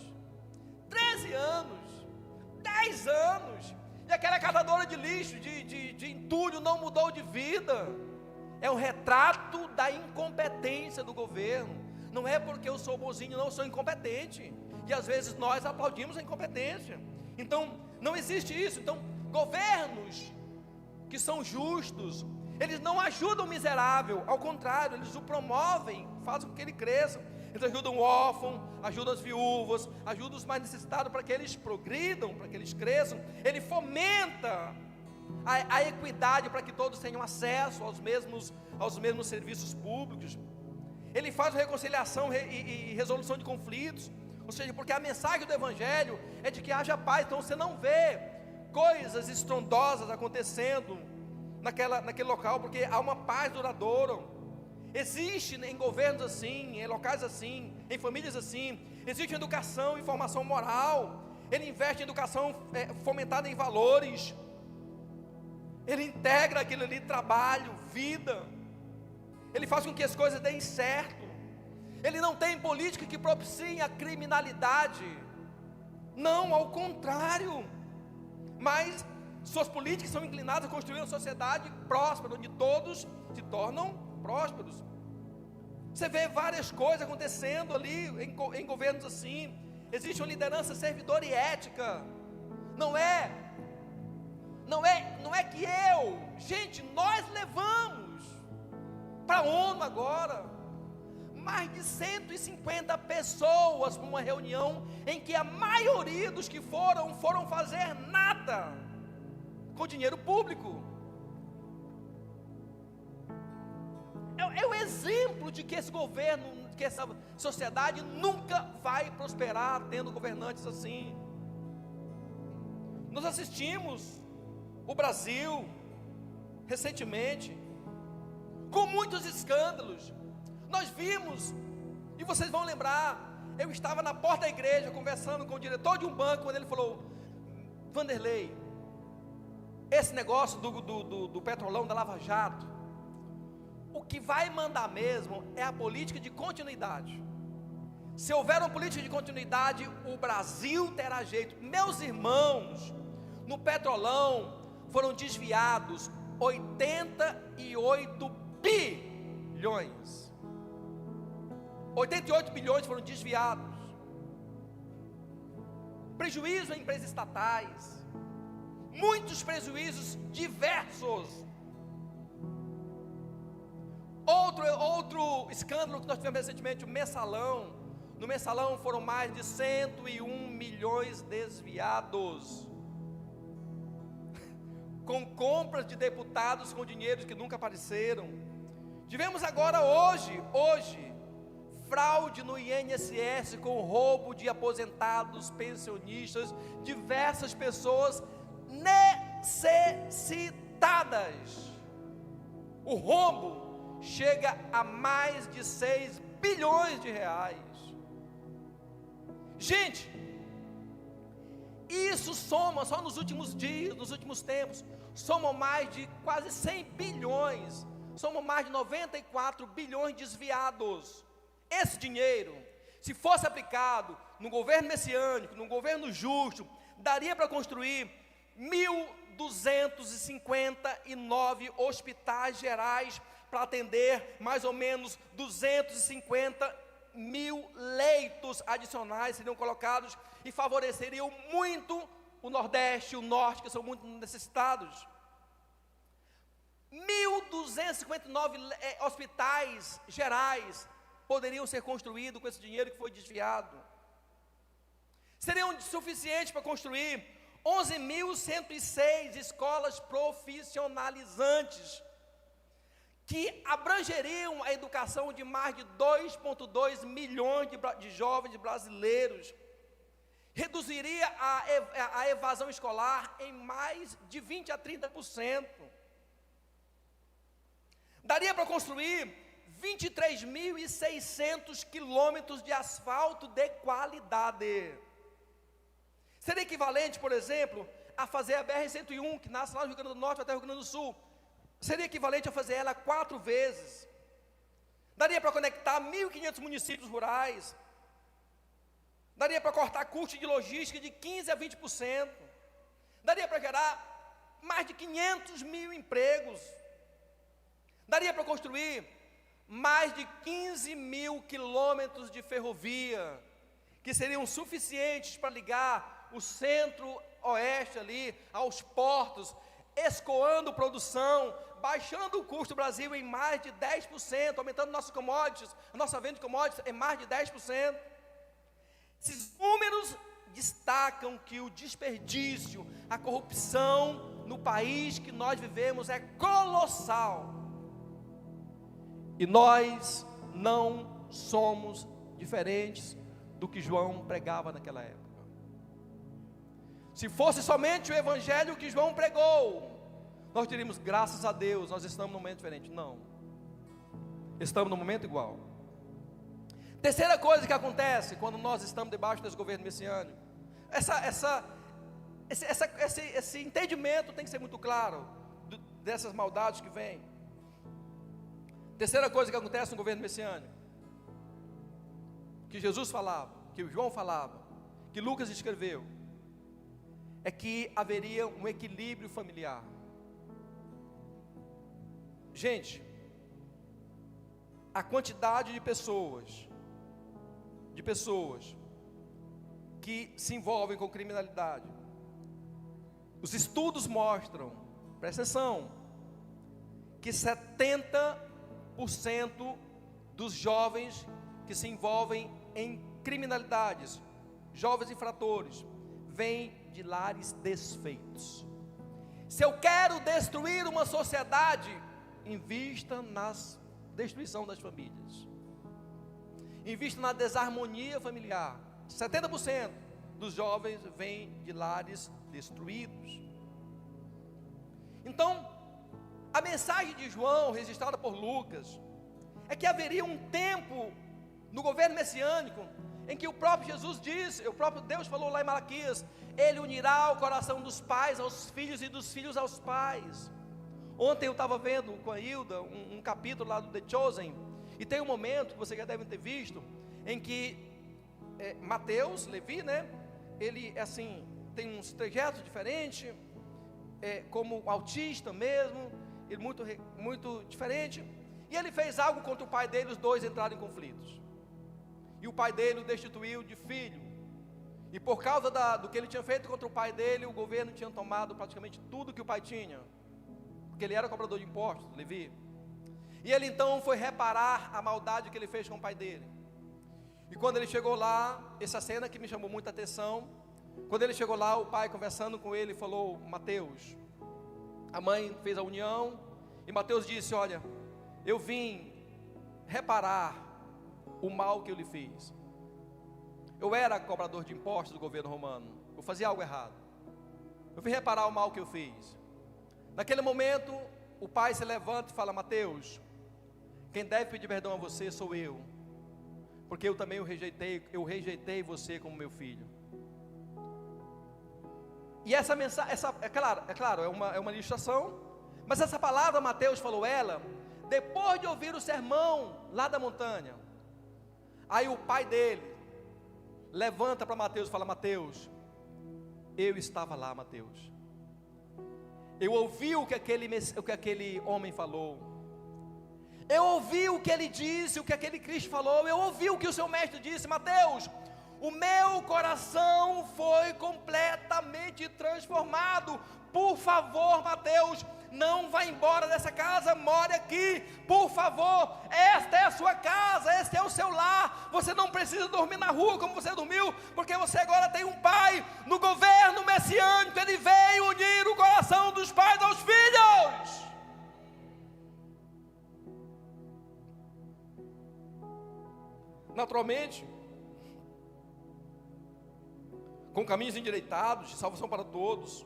Speaker 1: 13 anos, 10 anos, e aquela catadora de lixo, de entulho não mudou de vida? É um retrato da incompetência do governo. Não é porque eu sou bonzinho, não, eu sou incompetente. E às vezes nós aplaudimos a incompetência. Então, não existe isso. Então, governos que são justos, eles não ajudam o miserável, ao contrário, eles o promovem, fazem com que ele cresça. Eles ajudam o órfão, ajudam as viúvas, ajudam os mais necessitados para que eles progridam, para que eles cresçam. Ele fomenta a equidade para que todos tenham acesso aos mesmos serviços públicos. Ele faz reconciliação e resolução de conflitos. Ou seja, porque a mensagem do Evangelho é de que haja paz. Então você não vê coisas estrondosas acontecendo naquele local, porque há uma paz duradoura. Existe em governos assim, em locais assim, em famílias assim, existe educação e formação moral. Ele investe em educação fomentada em valores. Ele integra aquilo ali, trabalho, vida. Ele faz com que as coisas deem certo. Ele não tem política que propicie a criminalidade. Não, ao contrário. Mas suas políticas são inclinadas a construir uma sociedade próspera, onde todos se tornam prósperos. Você vê várias coisas acontecendo ali em governos assim. Existe uma liderança servidora e ética. Não é que gente, nós levamos para a ONU agora mais de 150 pessoas para uma reunião em que a maioria dos que foram fazer nada com dinheiro público. É o exemplo de que esse governo, que essa sociedade nunca vai prosperar tendo governantes assim. Nós assistimos o Brasil recentemente com muitos escândalos. Nós vimos, e vocês vão lembrar, eu estava na porta da igreja conversando com o diretor de um banco, quando ele falou: Vanderlei, esse negócio do petrolão, da Lava Jato, o que vai mandar mesmo é a política de continuidade. Se houver uma política de continuidade, o Brasil terá jeito. Meus irmãos, no petrolão foram desviados 88 bilhões. 88 bilhões foram desviados. Prejuízo em empresas estatais, muitos prejuízos diversos. Outro escândalo que nós tivemos recentemente, o mensalão. No mensalão foram mais de 101 milhões desviados, com compras de deputados com dinheiros que nunca apareceram. Tivemos agora hoje, fraude no INSS com roubo de aposentados, pensionistas, diversas pessoas necessitadas. O rombo chega a mais de 6 bilhões de reais. Gente, isso soma, só nos últimos dias, nos últimos tempos, soma mais de quase 100 bilhões, soma mais de 94 bilhões desviados. Esse dinheiro, se fosse aplicado no governo messiânico, no governo justo, daria para construir 1.259 hospitais gerais, para atender mais ou menos 250 mil leitos adicionais seriam colocados e favoreceriam muito o Nordeste e o Norte, que são muito necessitados. 1.259 hospitais gerais poderiam ser construídos com esse dinheiro que foi desviado. Seriam suficientes para construir 11.106 escolas profissionalizantes, que abrangeriam a educação de mais de 2,2 milhões de jovens brasileiros, reduziria a evasão escolar em mais de 20% a 30%, daria para construir 23.600 quilômetros de asfalto de qualidade, seria equivalente, por exemplo, a fazer a BR-101, que nasce lá no Rio Grande do Norte até o Rio Grande do Sul. Seria equivalente a fazer ela 4 vezes. Daria para conectar 1.500 municípios rurais. Daria para cortar custo de logística de 15% a 20%. Daria para gerar mais de 500 mil empregos. Daria para construir mais de 15 mil quilômetros de ferrovia, que seriam suficientes para ligar o centro-oeste ali aos portos, escoando produção, baixando o custo do Brasil em mais de 10%, aumentando nossos commodities, a nossa venda de commodities em mais de 10%. Esses números destacam que o desperdício, a corrupção no país que nós vivemos é colossal. E nós não somos diferentes do que João pregava naquela época. Se fosse somente o evangelho que João pregou, nós diríamos, graças a Deus, nós estamos num momento diferente. Não, estamos num momento igual. Terceira coisa que acontece quando nós estamos debaixo desse governo messiânico, esse entendimento tem que ser muito claro dessas maldades que vêm. Terceira coisa que acontece no governo messiânico, que Jesus falava, que João falava, que Lucas escreveu, é que haveria um equilíbrio familiar. Gente, a quantidade de pessoas que se envolvem com criminalidade, os estudos mostram, presta atenção, que 70% dos jovens que se envolvem em criminalidades, jovens infratores, vêm de lares desfeitos. Se eu quero destruir uma sociedade, invista na destruição das famílias, invista na desarmonia familiar. 70% dos jovens vêm de lares destruídos. Então, a mensagem de João, registrada por Lucas, é que haveria um tempo no governo messiânico em que o próprio Jesus disse, o próprio Deus falou lá em Malaquias, Ele unirá o coração dos pais aos filhos e dos filhos aos pais. Ontem eu estava vendo com a Hilda um capítulo lá do The Chosen, e tem um momento que vocês já devem ter visto, em que Mateus, Levi, né, ele assim, tem uns trajetos diferentes, como autista mesmo, ele muito diferente, e ele fez algo contra o pai dele, os dois entraram em conflitos, e o pai dele o destituiu de filho, e por causa do que ele tinha feito contra o pai dele, o governo tinha tomado praticamente tudo que o pai tinha, porque ele era cobrador de impostos, Levi, e ele então foi reparar a maldade que ele fez com o pai dele. E quando ele chegou lá, essa cena que me chamou muita atenção, quando ele chegou lá, o pai conversando com ele falou, Mateus, a mãe fez a união, e Mateus disse, olha, eu vim reparar o mal que eu lhe fiz. Eu era cobrador de impostos do governo romano, eu fazia algo errado, eu vim reparar o mal que eu fiz. Naquele momento, o pai se levanta e fala, Mateus, quem deve pedir perdão a você sou eu, porque eu também eu rejeitei você como meu filho. E essa mensagem, é claro, é uma ilustração, mas essa palavra Mateus falou ela, depois de ouvir o sermão lá da montanha. Aí o pai dele levanta para Mateus e fala, Mateus, eu estava lá, Mateus, eu ouvi o que aquele homem falou, eu ouvi o que ele disse, o que aquele Cristo falou, eu ouvi o que o seu mestre disse, Mateus, o meu coração foi completamente transformado. Por favor, Mateus, não vá embora dessa casa, more aqui, por favor, esta é a sua casa, este é o seu lar, você não precisa dormir na rua como você dormiu, porque você agora tem um pai no governo messiânico, ele veio unir o coração dos pais aos filhos. Naturalmente, com caminhos endireitados, de salvação para todos,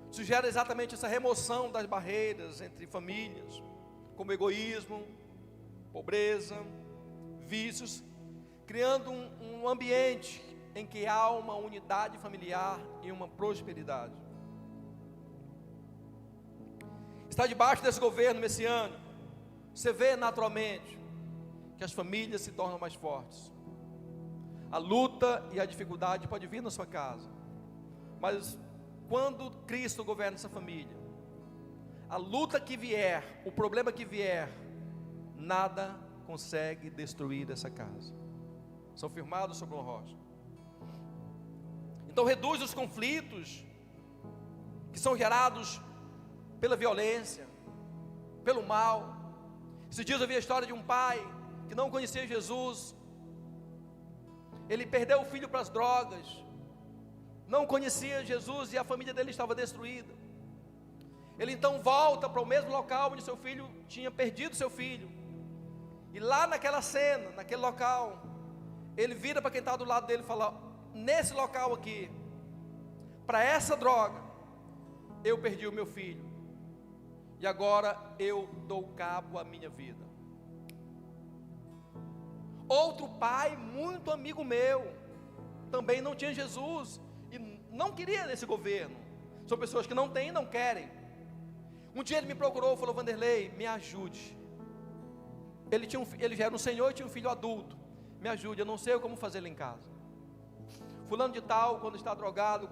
Speaker 1: sugere exatamente essa remoção das barreiras entre famílias, como egoísmo, pobreza, vícios, criando um ambiente em que há uma unidade familiar e uma prosperidade. Está debaixo desse governo messiânico, você vê naturalmente que as famílias se tornam mais fortes. A luta e a dificuldade pode vir na sua casa, mas quando Cristo governa essa família, a luta que vier, o problema que vier, nada consegue destruir essa casa. São firmados sobre uma rocha. Então reduz os conflitos que são gerados pela violência, pelo mal. Esses dias eu vi a história de um pai que não conhecia Jesus. Ele perdeu o filho para as drogas, não conhecia Jesus e a família dele estava destruída. Ele então volta para o mesmo local onde seu filho tinha perdido seu filho. E lá naquela cena, naquele local, ele vira para quem está do lado dele e fala: nesse local aqui, para essa droga, eu perdi o meu filho, e agora eu dou cabo à minha vida. Outro pai, muito amigo meu, também não tinha Jesus, e não queria nesse governo. São pessoas que não têm e não querem. Um dia ele me procurou e falou: Vanderlei, me ajude. Ele já era um senhor e tinha um filho adulto. Me ajude, eu não sei como fazer lá em casa. Fulano de tal, quando está drogado,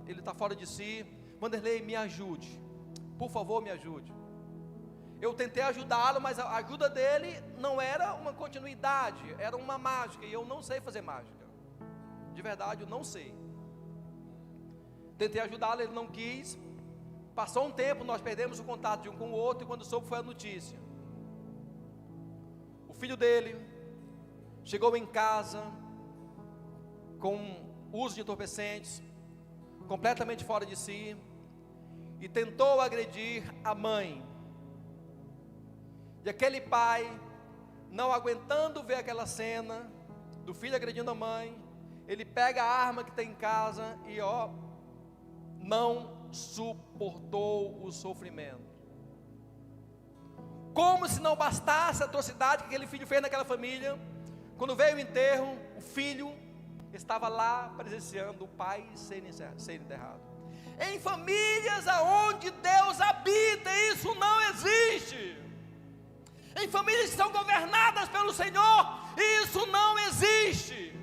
Speaker 1: ele está fora de si. Vanderlei, me ajude, por favor, me ajude. Eu tentei ajudá-lo, mas a ajuda dele não era uma continuidade, era uma mágica, e eu não sei fazer mágica. De verdade, eu não sei. Tentei ajudá-lo, ele não quis. Passou um tempo, nós perdemos o contato de um com o outro, e quando soube foi a notícia. O filho dele chegou em casa com uso de entorpecentes, completamente fora de si, e tentou agredir a mãe. E aquele pai, não aguentando ver aquela cena do filho agredindo a mãe, ele pega a arma que tem em casa e não suportou o sofrimento. Como se não bastasse a atrocidade que aquele filho fez naquela família, quando veio o enterro, o filho estava lá presenciando o pai ser enterrado. Em famílias aonde Deus habita, isso não existe. Em famílias que são governadas pelo Senhor, isso não existe.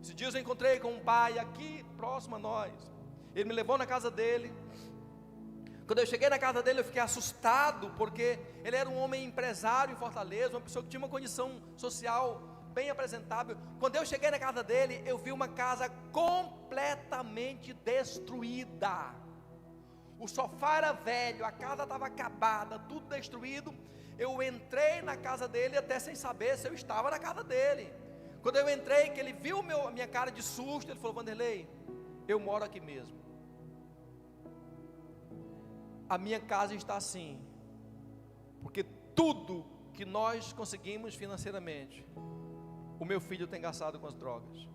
Speaker 1: Esses dias eu encontrei com um pai aqui próximo a nós. Ele me levou na casa dele. Quando eu cheguei na casa dele, eu fiquei assustado, porque ele era um homem empresário em Fortaleza, uma pessoa que tinha uma condição social bem apresentável. Quando eu cheguei na casa dele, eu vi uma casa completamente destruída. O sofá era velho, a casa estava acabada, tudo destruído. Eu entrei na casa dele até sem saber se eu estava na casa dele. Quando eu entrei, que ele viu a minha cara de susto, ele falou: Vanderlei, eu moro aqui mesmo. A minha casa está assim, porque tudo que nós conseguimos financeiramente, o meu filho tem gastado com as drogas.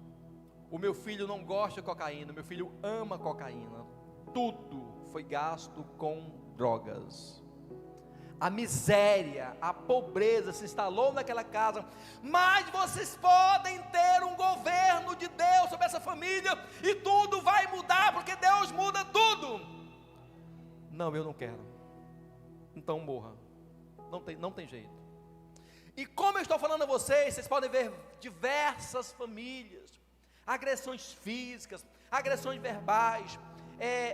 Speaker 1: O meu filho não gosta de cocaína, o meu filho ama cocaína. Tudo foi gasto com drogas. A miséria, a pobreza se instalou naquela casa. Mas vocês podem ter um governo de Deus sobre essa família, e tudo vai mudar, porque Deus muda tudo. Não, eu não quero. Então morra. Não tem jeito. E como eu estou falando a vocês, vocês podem ver diversas famílias, agressões físicas, agressões verbais,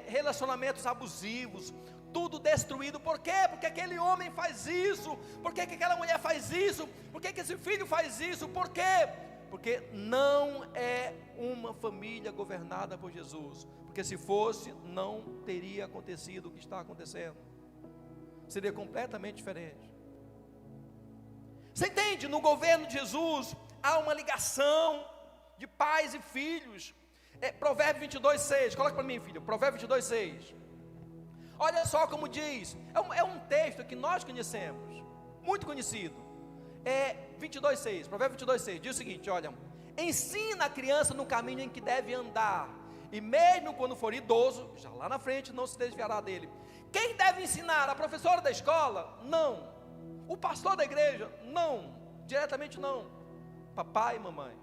Speaker 1: relacionamentos abusivos, tudo destruído. Por quê? Porque aquele homem faz isso. Por que aquela mulher faz isso? Por que esse filho faz isso? Por quê? Porque não é uma família governada por Jesus. Porque se fosse, não teria acontecido o que está acontecendo. Seria completamente diferente. Você entende? No governo de Jesus há uma ligação de pais e filhos. Provérbio 22:6, coloca para mim, filho. Provérbio 22:6. Olha só como diz. É um texto que nós conhecemos, muito conhecido. 22:6, Provérbio 22:6 diz o seguinte: olha, ensina a criança no caminho em que deve andar, e mesmo quando for idoso, já lá na frente, não se desviará dele. Quem deve ensinar? A professora da escola? Não. O pastor da igreja? Não. Diretamente não. Papai e mamãe.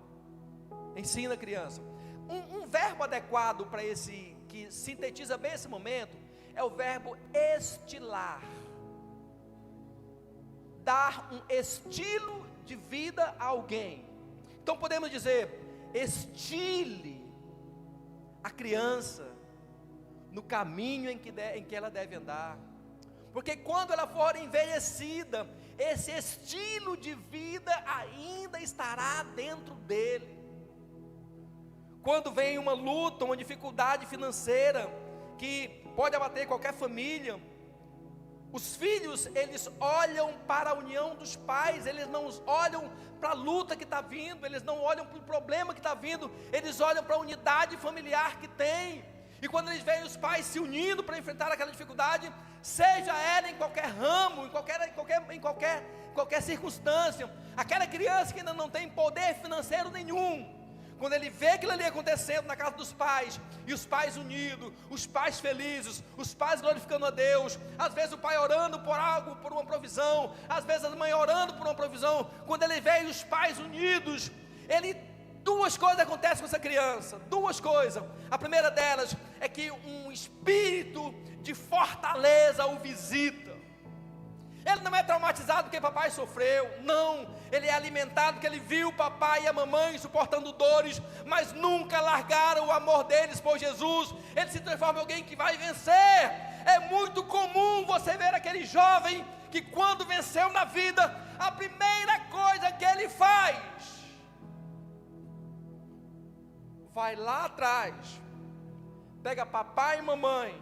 Speaker 1: Ensina a criança. Um verbo adequado para esse, que sintetiza bem esse momento, é o verbo estilar. Dar um estilo de vida a alguém. Então podemos dizer, estile a criança no caminho em que ela deve andar. Porque quando ela for envelhecida, esse estilo de vida ainda estará dentro dele. Quando vem uma luta, uma dificuldade financeira, que pode abater qualquer família, os filhos, eles olham para a união dos pais, eles não olham para a luta que está vindo, eles não olham para o problema que está vindo, eles olham para a unidade familiar que tem. E quando eles veem os pais se unindo para enfrentar aquela dificuldade, seja ela em qualquer ramo, em qualquer circunstância, aquela criança que ainda não tem poder financeiro nenhum, quando ele vê aquilo ali acontecendo na casa dos pais, e os pais unidos, os pais felizes, os pais glorificando a Deus, às vezes o pai orando por algo, por uma provisão, às vezes a mãe orando por uma provisão, quando ele vê os pais unidos, duas coisas acontecem com essa criança, duas coisas. A primeira delas é que um espírito de fortaleza o visita. Ele não é traumatizado porque papai sofreu, não. Ele é alimentado porque ele viu o papai e a mamãe suportando dores, mas nunca largaram o amor deles por Jesus. Ele se transforma em alguém que vai vencer. É muito comum você ver aquele jovem que quando venceu na vida, a primeira coisa que ele faz, vai lá atrás, pega papai e mamãe,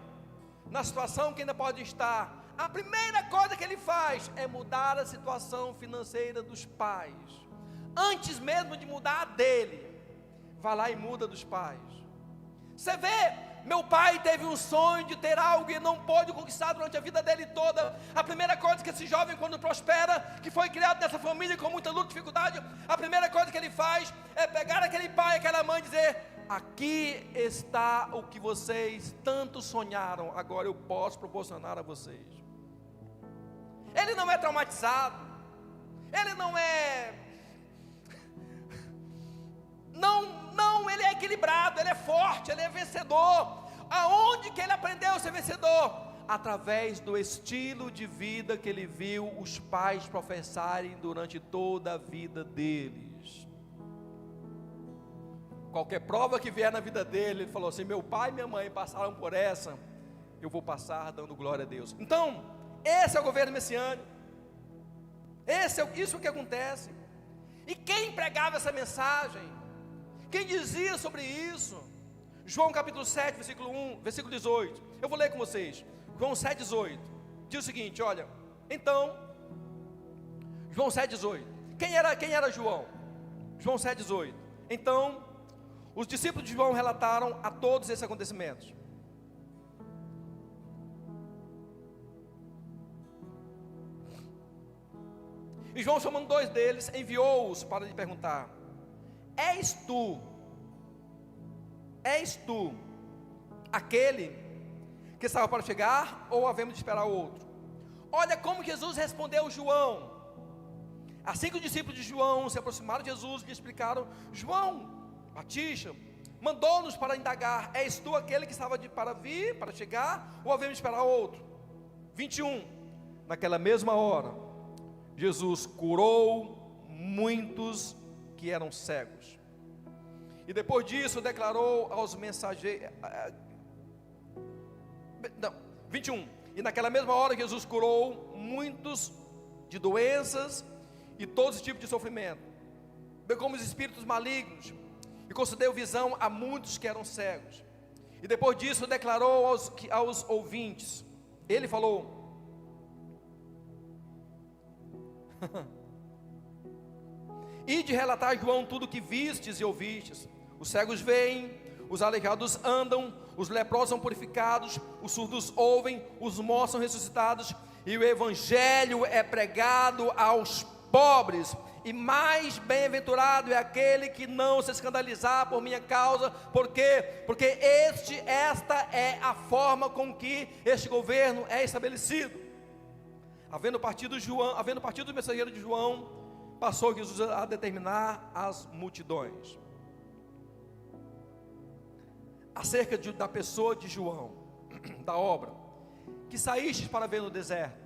Speaker 1: na situação que ainda pode estar, a primeira coisa que ele faz é mudar a situação financeira dos pais, antes mesmo de mudar a dele, vai lá e muda dos pais. Você vê, meu pai teve um sonho de ter algo e não pôde conquistar durante a vida dele toda. A primeira coisa que esse jovem, quando prospera, que foi criado nessa família com muita luta e dificuldade, a primeira coisa que ele faz é pegar aquele pai, aquela mãe e dizer: aqui está o que vocês tanto sonharam, agora eu posso proporcionar a vocês. Ele não é traumatizado, ele não é, não, ele é equilibrado, ele é forte, ele é vencedor. Aonde que ele aprendeu a ser vencedor? Através do estilo de vida que ele viu os pais professarem durante toda a vida deles. Qualquer prova que vier na vida dele, ele falou assim: meu pai e minha mãe passaram por essa, eu vou passar dando glória a Deus. Então, esse é o governo messiânico, isso que acontece. E quem pregava essa mensagem? Quem dizia sobre isso? João capítulo 7, versículo 1, versículo 18. Eu vou ler com vocês. João 7, 18. Diz o seguinte, olha. Então, João 7, 18. Quem era João? João 7, 18. Então, os discípulos de João relataram a todos esses acontecimentos. E João, chamando dois deles, enviou-os para lhe perguntar: És tu aquele que estava para chegar, ou havemos de esperar outro? Olha como Jesus respondeu João. Assim que os discípulos de João se aproximaram de Jesus, lhe explicaram: João Batista mandou-nos para indagar: és tu aquele que estava para chegar, ou havemos de esperar outro? 21. Naquela mesma hora, Jesus curou muitos que eram cegos. E depois disso declarou aos mensageiros, 21. E naquela mesma hora Jesus curou muitos de doenças e todos os tipos de sofrimento, bem como os espíritos malignos, e concedeu visão a muitos que eram cegos. E depois disso declarou aos ouvintes, ele falou: e de relatar a João tudo que vistes e ouvistes: os cegos veem, os aleijados andam, os leprosos são purificados, os surdos ouvem, os mortos são ressuscitados, e o evangelho é pregado aos pobres. E mais bem-aventurado é aquele que não se escandalizar por minha causa. Por quê? Porque esta é a forma com que este governo é estabelecido. Havendo partido do mensageiro de João, passou Jesus a determinar as multidões. acerca da pessoa de João, da obra, que saíste para ver no deserto,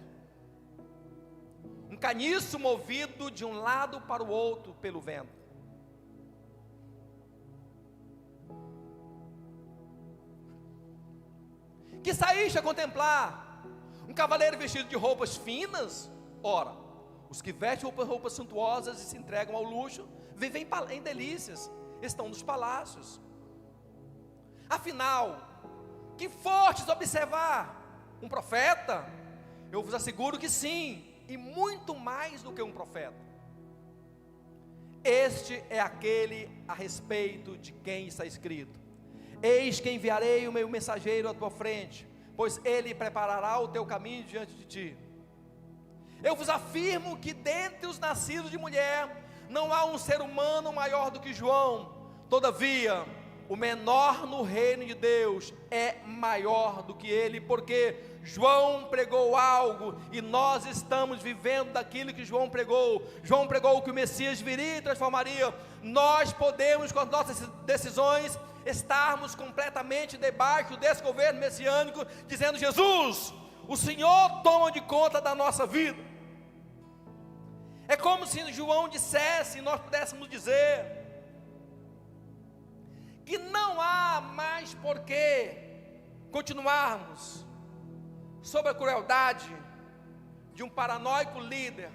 Speaker 1: um caniço movido de um lado para o outro pelo vento. Que saíste a contemplar um cavaleiro vestido de roupas finas? Ora, os que vestem roupas suntuosas e se entregam ao luxo, vivem em delícias, estão nos palácios. Afinal, que fostes observar? Um profeta? Eu vos asseguro que sim, e muito mais do que um profeta. Este é aquele a respeito de quem está escrito: eis que enviarei o meu mensageiro à tua frente, pois ele preparará o teu caminho diante de ti. Eu vos afirmo que dentre os nascidos de mulher, não há um ser humano maior do que João. Todavia, o menor no reino de Deus é maior do que ele, porque João pregou algo, e nós estamos vivendo daquilo que João pregou. João pregou que o Messias viria e transformaria. Nós podemos, com as nossas decisões, estarmos completamente debaixo desse governo messiânico, dizendo: Jesus, o Senhor toma de conta da nossa vida. É como se João dissesse, e nós pudéssemos dizer, que não há mais por que continuarmos sob a crueldade de um paranoico líder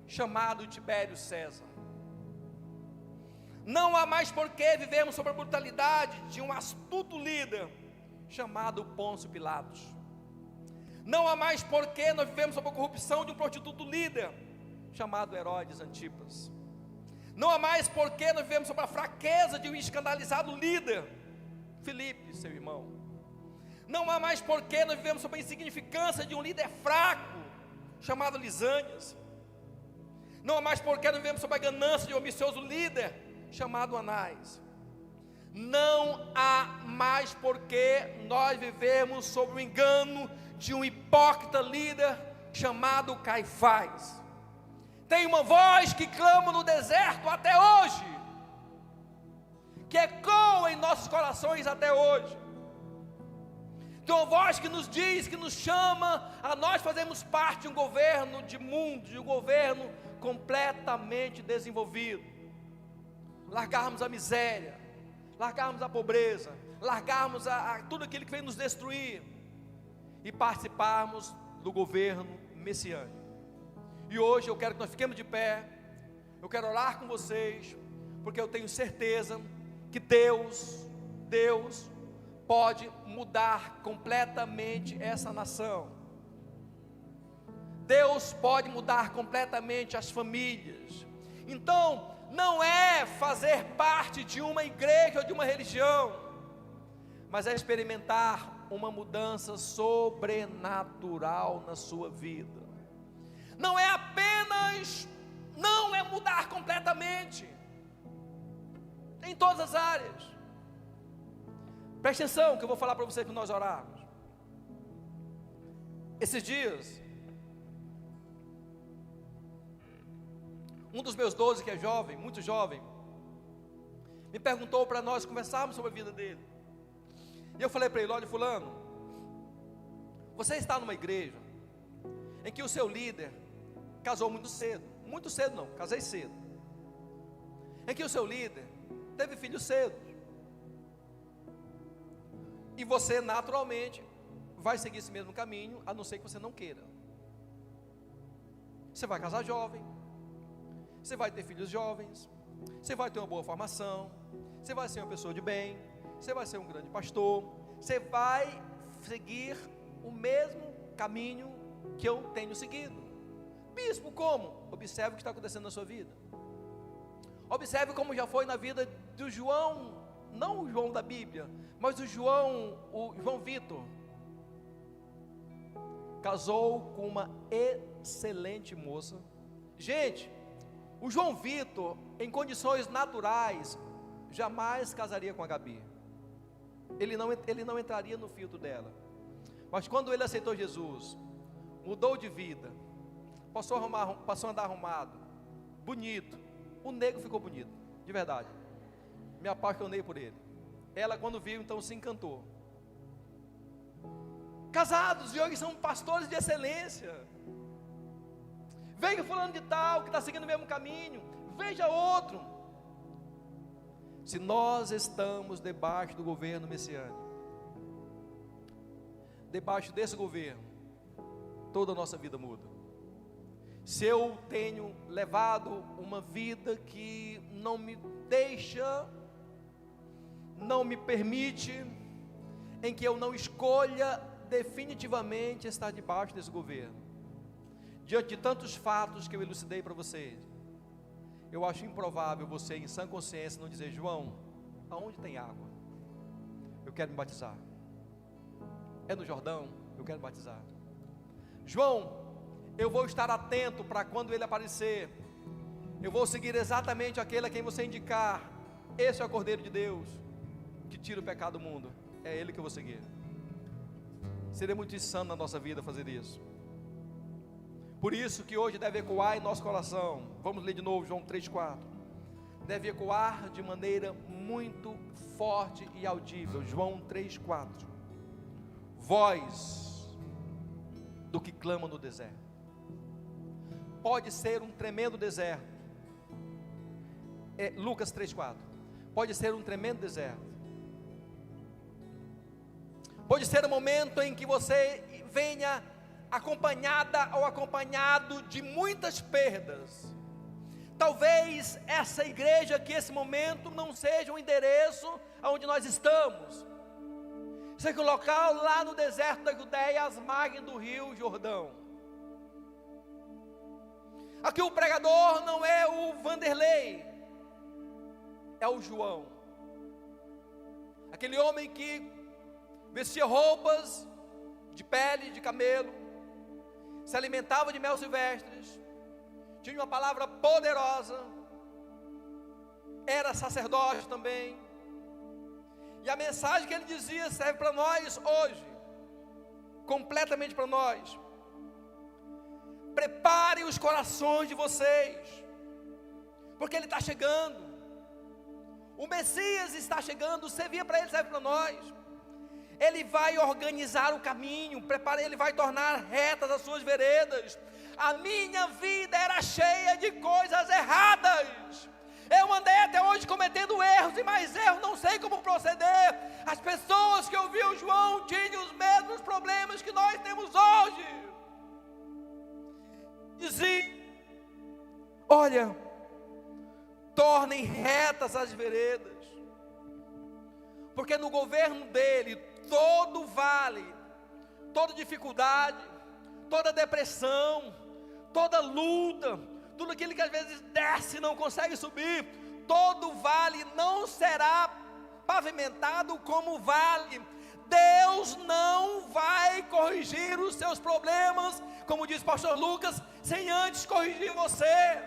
Speaker 1: chamado Tibério César. Não há mais por que vivermos sob a brutalidade de um astuto líder chamado Pôncio Pilatos. Não há mais por que nós vivemos sob a corrupção de um prostituto líder chamado Herodes Antipas. Não há mais por que nós vivemos sob a fraqueza de um escandalizado líder, Filipe, seu irmão. Não há mais por que nós vivemos sob a insignificância de um líder fraco, chamado Lisânias. Não há mais por que nós vivemos sob a ganância de um ambicioso líder, chamado Anás. Não há mais por que nós vivemos sob o engano de um hipócrita líder, chamado Caifás. Tem uma voz que clama no deserto até hoje, que ecoa em nossos corações até hoje. Tem uma voz que nos diz, que nos chama a nós fazermos parte de um governo de mundo, de um governo completamente desenvolvido. Largarmos a miséria, largarmos a pobreza, largarmos tudo aquilo que vem nos destruir e participarmos do governo messiânico. E hoje eu quero que nós fiquemos de pé. Eu quero orar com vocês, porque eu tenho certeza que Deus pode mudar completamente essa nação. Deus pode mudar completamente as famílias. Então, não é fazer parte de uma igreja ou de uma religião, mas é experimentar uma mudança sobrenatural na sua vida. Não é apenas, não é mudar completamente, em todas as áreas. Preste atenção que eu vou falar para você que nós orarmos. Esses dias, um dos meus 12, que é jovem, muito jovem, me perguntou para nós conversarmos sobre a vida dele. E eu falei para ele: olha, fulano, você está numa igreja em que o seu líder casou muito cedo não, casei cedo, em que o seu líder teve filhos cedo, e você naturalmente vai seguir esse mesmo caminho, a não ser que você não queira. Você vai casar jovem, você vai ter filhos jovens, você vai ter uma boa formação, você vai ser uma pessoa de bem, você vai ser um grande pastor, você vai seguir o mesmo caminho que eu tenho seguido. Bispo, como? Observe o que está acontecendo na sua vida. Observe como já foi na vida do João, não o João da Bíblia, mas o João Vitor. Casou com uma excelente moça. Gente, o João Vitor, em condições naturais, jamais casaria com a Gabi. Ele não entraria no filtro dela. Mas quando ele aceitou Jesus, mudou de vida, passou a andar arrumado, bonito. O negro ficou bonito, de verdade. Me apaixonei por ele. Ela, quando viu, então se encantou. Casados, e hoje são pastores de excelência. Veja fulano de tal, que está seguindo o mesmo caminho. Veja outro. Se nós estamos debaixo do governo messiânico, debaixo desse governo, toda a nossa vida muda. Se eu tenho levado uma vida que não me deixa, não me permite, em que eu não escolha definitivamente estar debaixo desse governo, diante de tantos fatos que eu elucidei para vocês, eu acho improvável você, em sã consciência, não dizer: João, aonde tem água? Eu quero me batizar. É no Jordão? Eu quero me batizar. João, eu vou estar atento para quando ele aparecer, eu vou seguir exatamente aquele a quem você indicar. Esse é o Cordeiro de Deus, que tira o pecado do mundo. É ele que eu vou seguir. Seria muito insano na nossa vida fazer isso. Por isso que hoje deve ecoar em nosso coração. Vamos ler de novo João 3,4. Deve ecoar de maneira muito forte e audível. João 3,4. Voz do que clama no deserto. Pode ser um tremendo deserto. Lucas 3,4. Pode ser um tremendo deserto. Pode ser um momento em que você venha acompanhada ou acompanhado de muitas perdas. Talvez essa igreja aqui, esse momento, não seja o endereço aonde nós estamos. Seja o local lá no deserto da Judeia, às margens do rio Jordão. Aqui o pregador não é o Vanderlei, é o João. Aquele homem que vestia roupas de pele de camelo, se alimentava de mel silvestres, tinha uma palavra poderosa, era sacerdote também, e a mensagem que ele dizia serve para nós hoje, completamente para nós. Preparem os corações de vocês, porque ele está chegando, o Messias está chegando, servia para ele, serve para nós. Ele vai organizar o caminho, ele vai tornar retas as suas veredas. A minha vida era cheia de coisas erradas. Eu andei até hoje cometendo erros e mais erros, não sei como proceder. As pessoas que ouviam João tinham os mesmos problemas que nós temos hoje. Dizia: olha, tornem retas as veredas, porque no governo dele, todo vale, toda dificuldade, toda depressão, toda luta, tudo aquilo que às vezes desce e não consegue subir, todo vale não será pavimentado como vale. Deus não vai corrigir os seus problemas, como diz o pastor Lucas, sem antes corrigir você.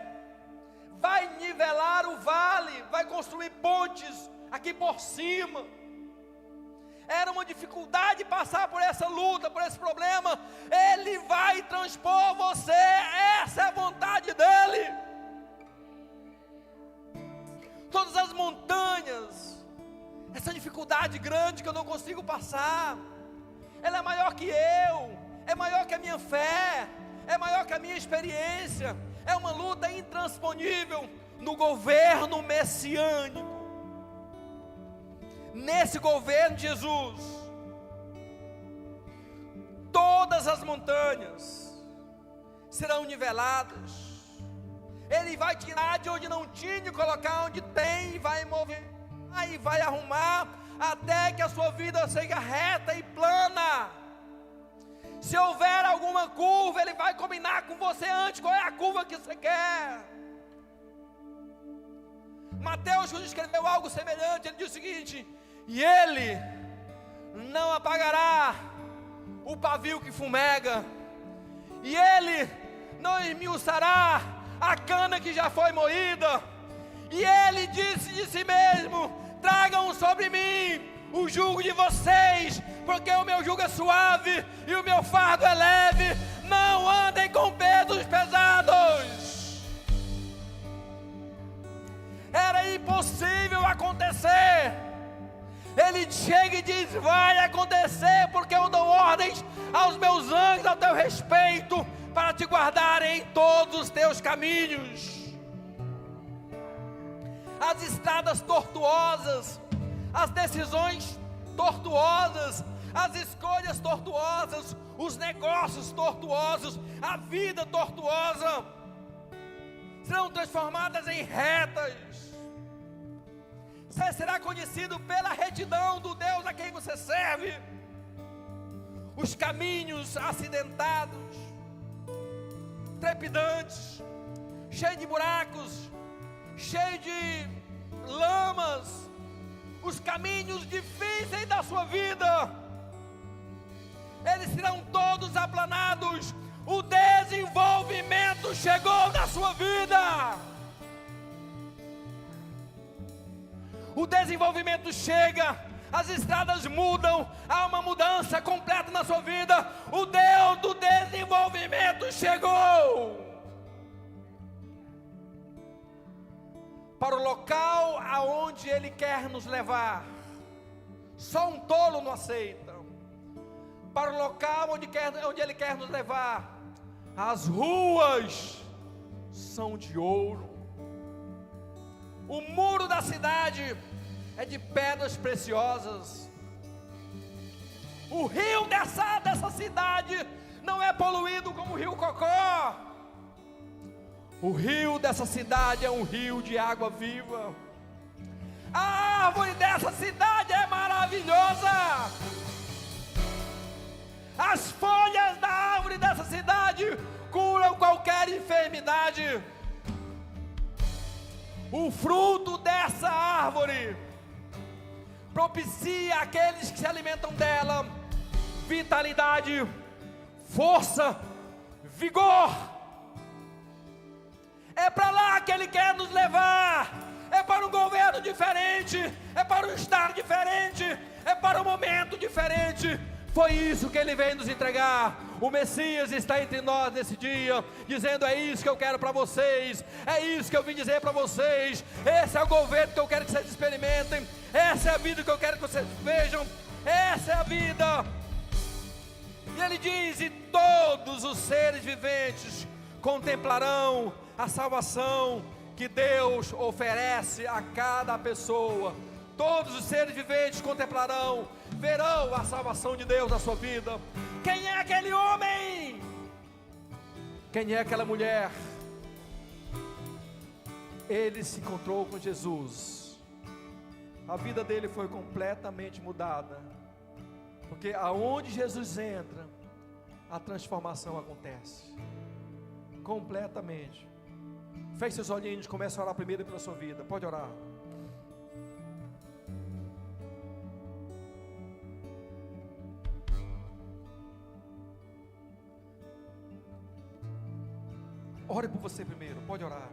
Speaker 1: Vai nivelar o vale, vai construir pontes aqui por cima. Era uma dificuldade passar por essa luta, por esse problema. Ele vai transpor você, essa é a vontade dele. Todas as montanhas, essa dificuldade grande que eu não consigo passar, ela é maior que eu, é maior que a minha fé, é maior que a minha experiência. É uma luta intransponível no governo messiânico. Nesse governo de Jesus, todas as montanhas serão niveladas. Ele vai tirar de onde não tinha e colocar onde tem, e vai mover e vai arrumar até que a sua vida seja reta e plana. Se houver alguma curva, ele vai combinar com você antes qual é a curva que você quer. Mateus, quando escreveu algo semelhante, ele diz o seguinte: e ele não apagará o pavio que fumega, e ele não esmiuçará a cana que já foi moída. E ele disse de si mesmo: tragam sobre mim o jugo de vocês, porque o meu jugo é suave e o meu fardo é leve. Não andem com pesos pesados. Era impossível acontecer. Ele chega e diz: vai acontecer, porque eu dou ordens aos meus anjos ao teu respeito, para te guardarem em todos os teus caminhos. As estradas tortuosas, as decisões tortuosas, as escolhas tortuosas, os negócios tortuosos, a vida tortuosa, serão transformadas em retas. Você será conhecido pela retidão do Deus a quem você serve. Os caminhos acidentados, trepidantes, cheios de buracos, cheios de lamas, os caminhos difíceis da sua vida, eles serão todos aplanados. O desenvolvimento chegou na sua vida. O desenvolvimento chega, as estradas mudam, há uma mudança completa na sua vida. O Deus do desenvolvimento chegou para o local aonde Ele quer nos levar. Só um tolo não aceita. Para o local onde Ele quer nos levar. As ruas são de ouro. O muro da cidade é de pedras preciosas. O rio dessa cidade não é poluído como o rio Cocó. O rio dessa cidade é um rio de água viva. A árvore dessa cidade é maravilhosa. As folhas da árvore dessa cidade curam qualquer enfermidade. O fruto dessa árvore propicia àqueles que se alimentam dela vitalidade, força, vigor. É para lá que Ele quer nos levar. É para um governo diferente, é para um estado diferente, é para um momento diferente. Foi isso que Ele veio nos entregar. O Messias está entre nós nesse dia, dizendo: é isso que eu quero para vocês, é isso que eu vim dizer para vocês. Esse é o governo que eu quero que vocês experimentem, essa é a vida que eu quero que vocês vejam, essa é a vida. E Ele diz: e todos os seres viventes contemplarão a salvação que Deus oferece a cada pessoa. Todos os seres viventes contemplarão, verão a salvação de Deus na sua vida. Quem é aquele homem? Quem é aquela mulher? Ele se encontrou com Jesus. A vida dele foi completamente mudada, porque aonde Jesus entra, a transformação acontece completamente. Feche seus olhinhos, comece a orar primeiro pela sua vida. Pode orar. Ore por você primeiro, pode orar.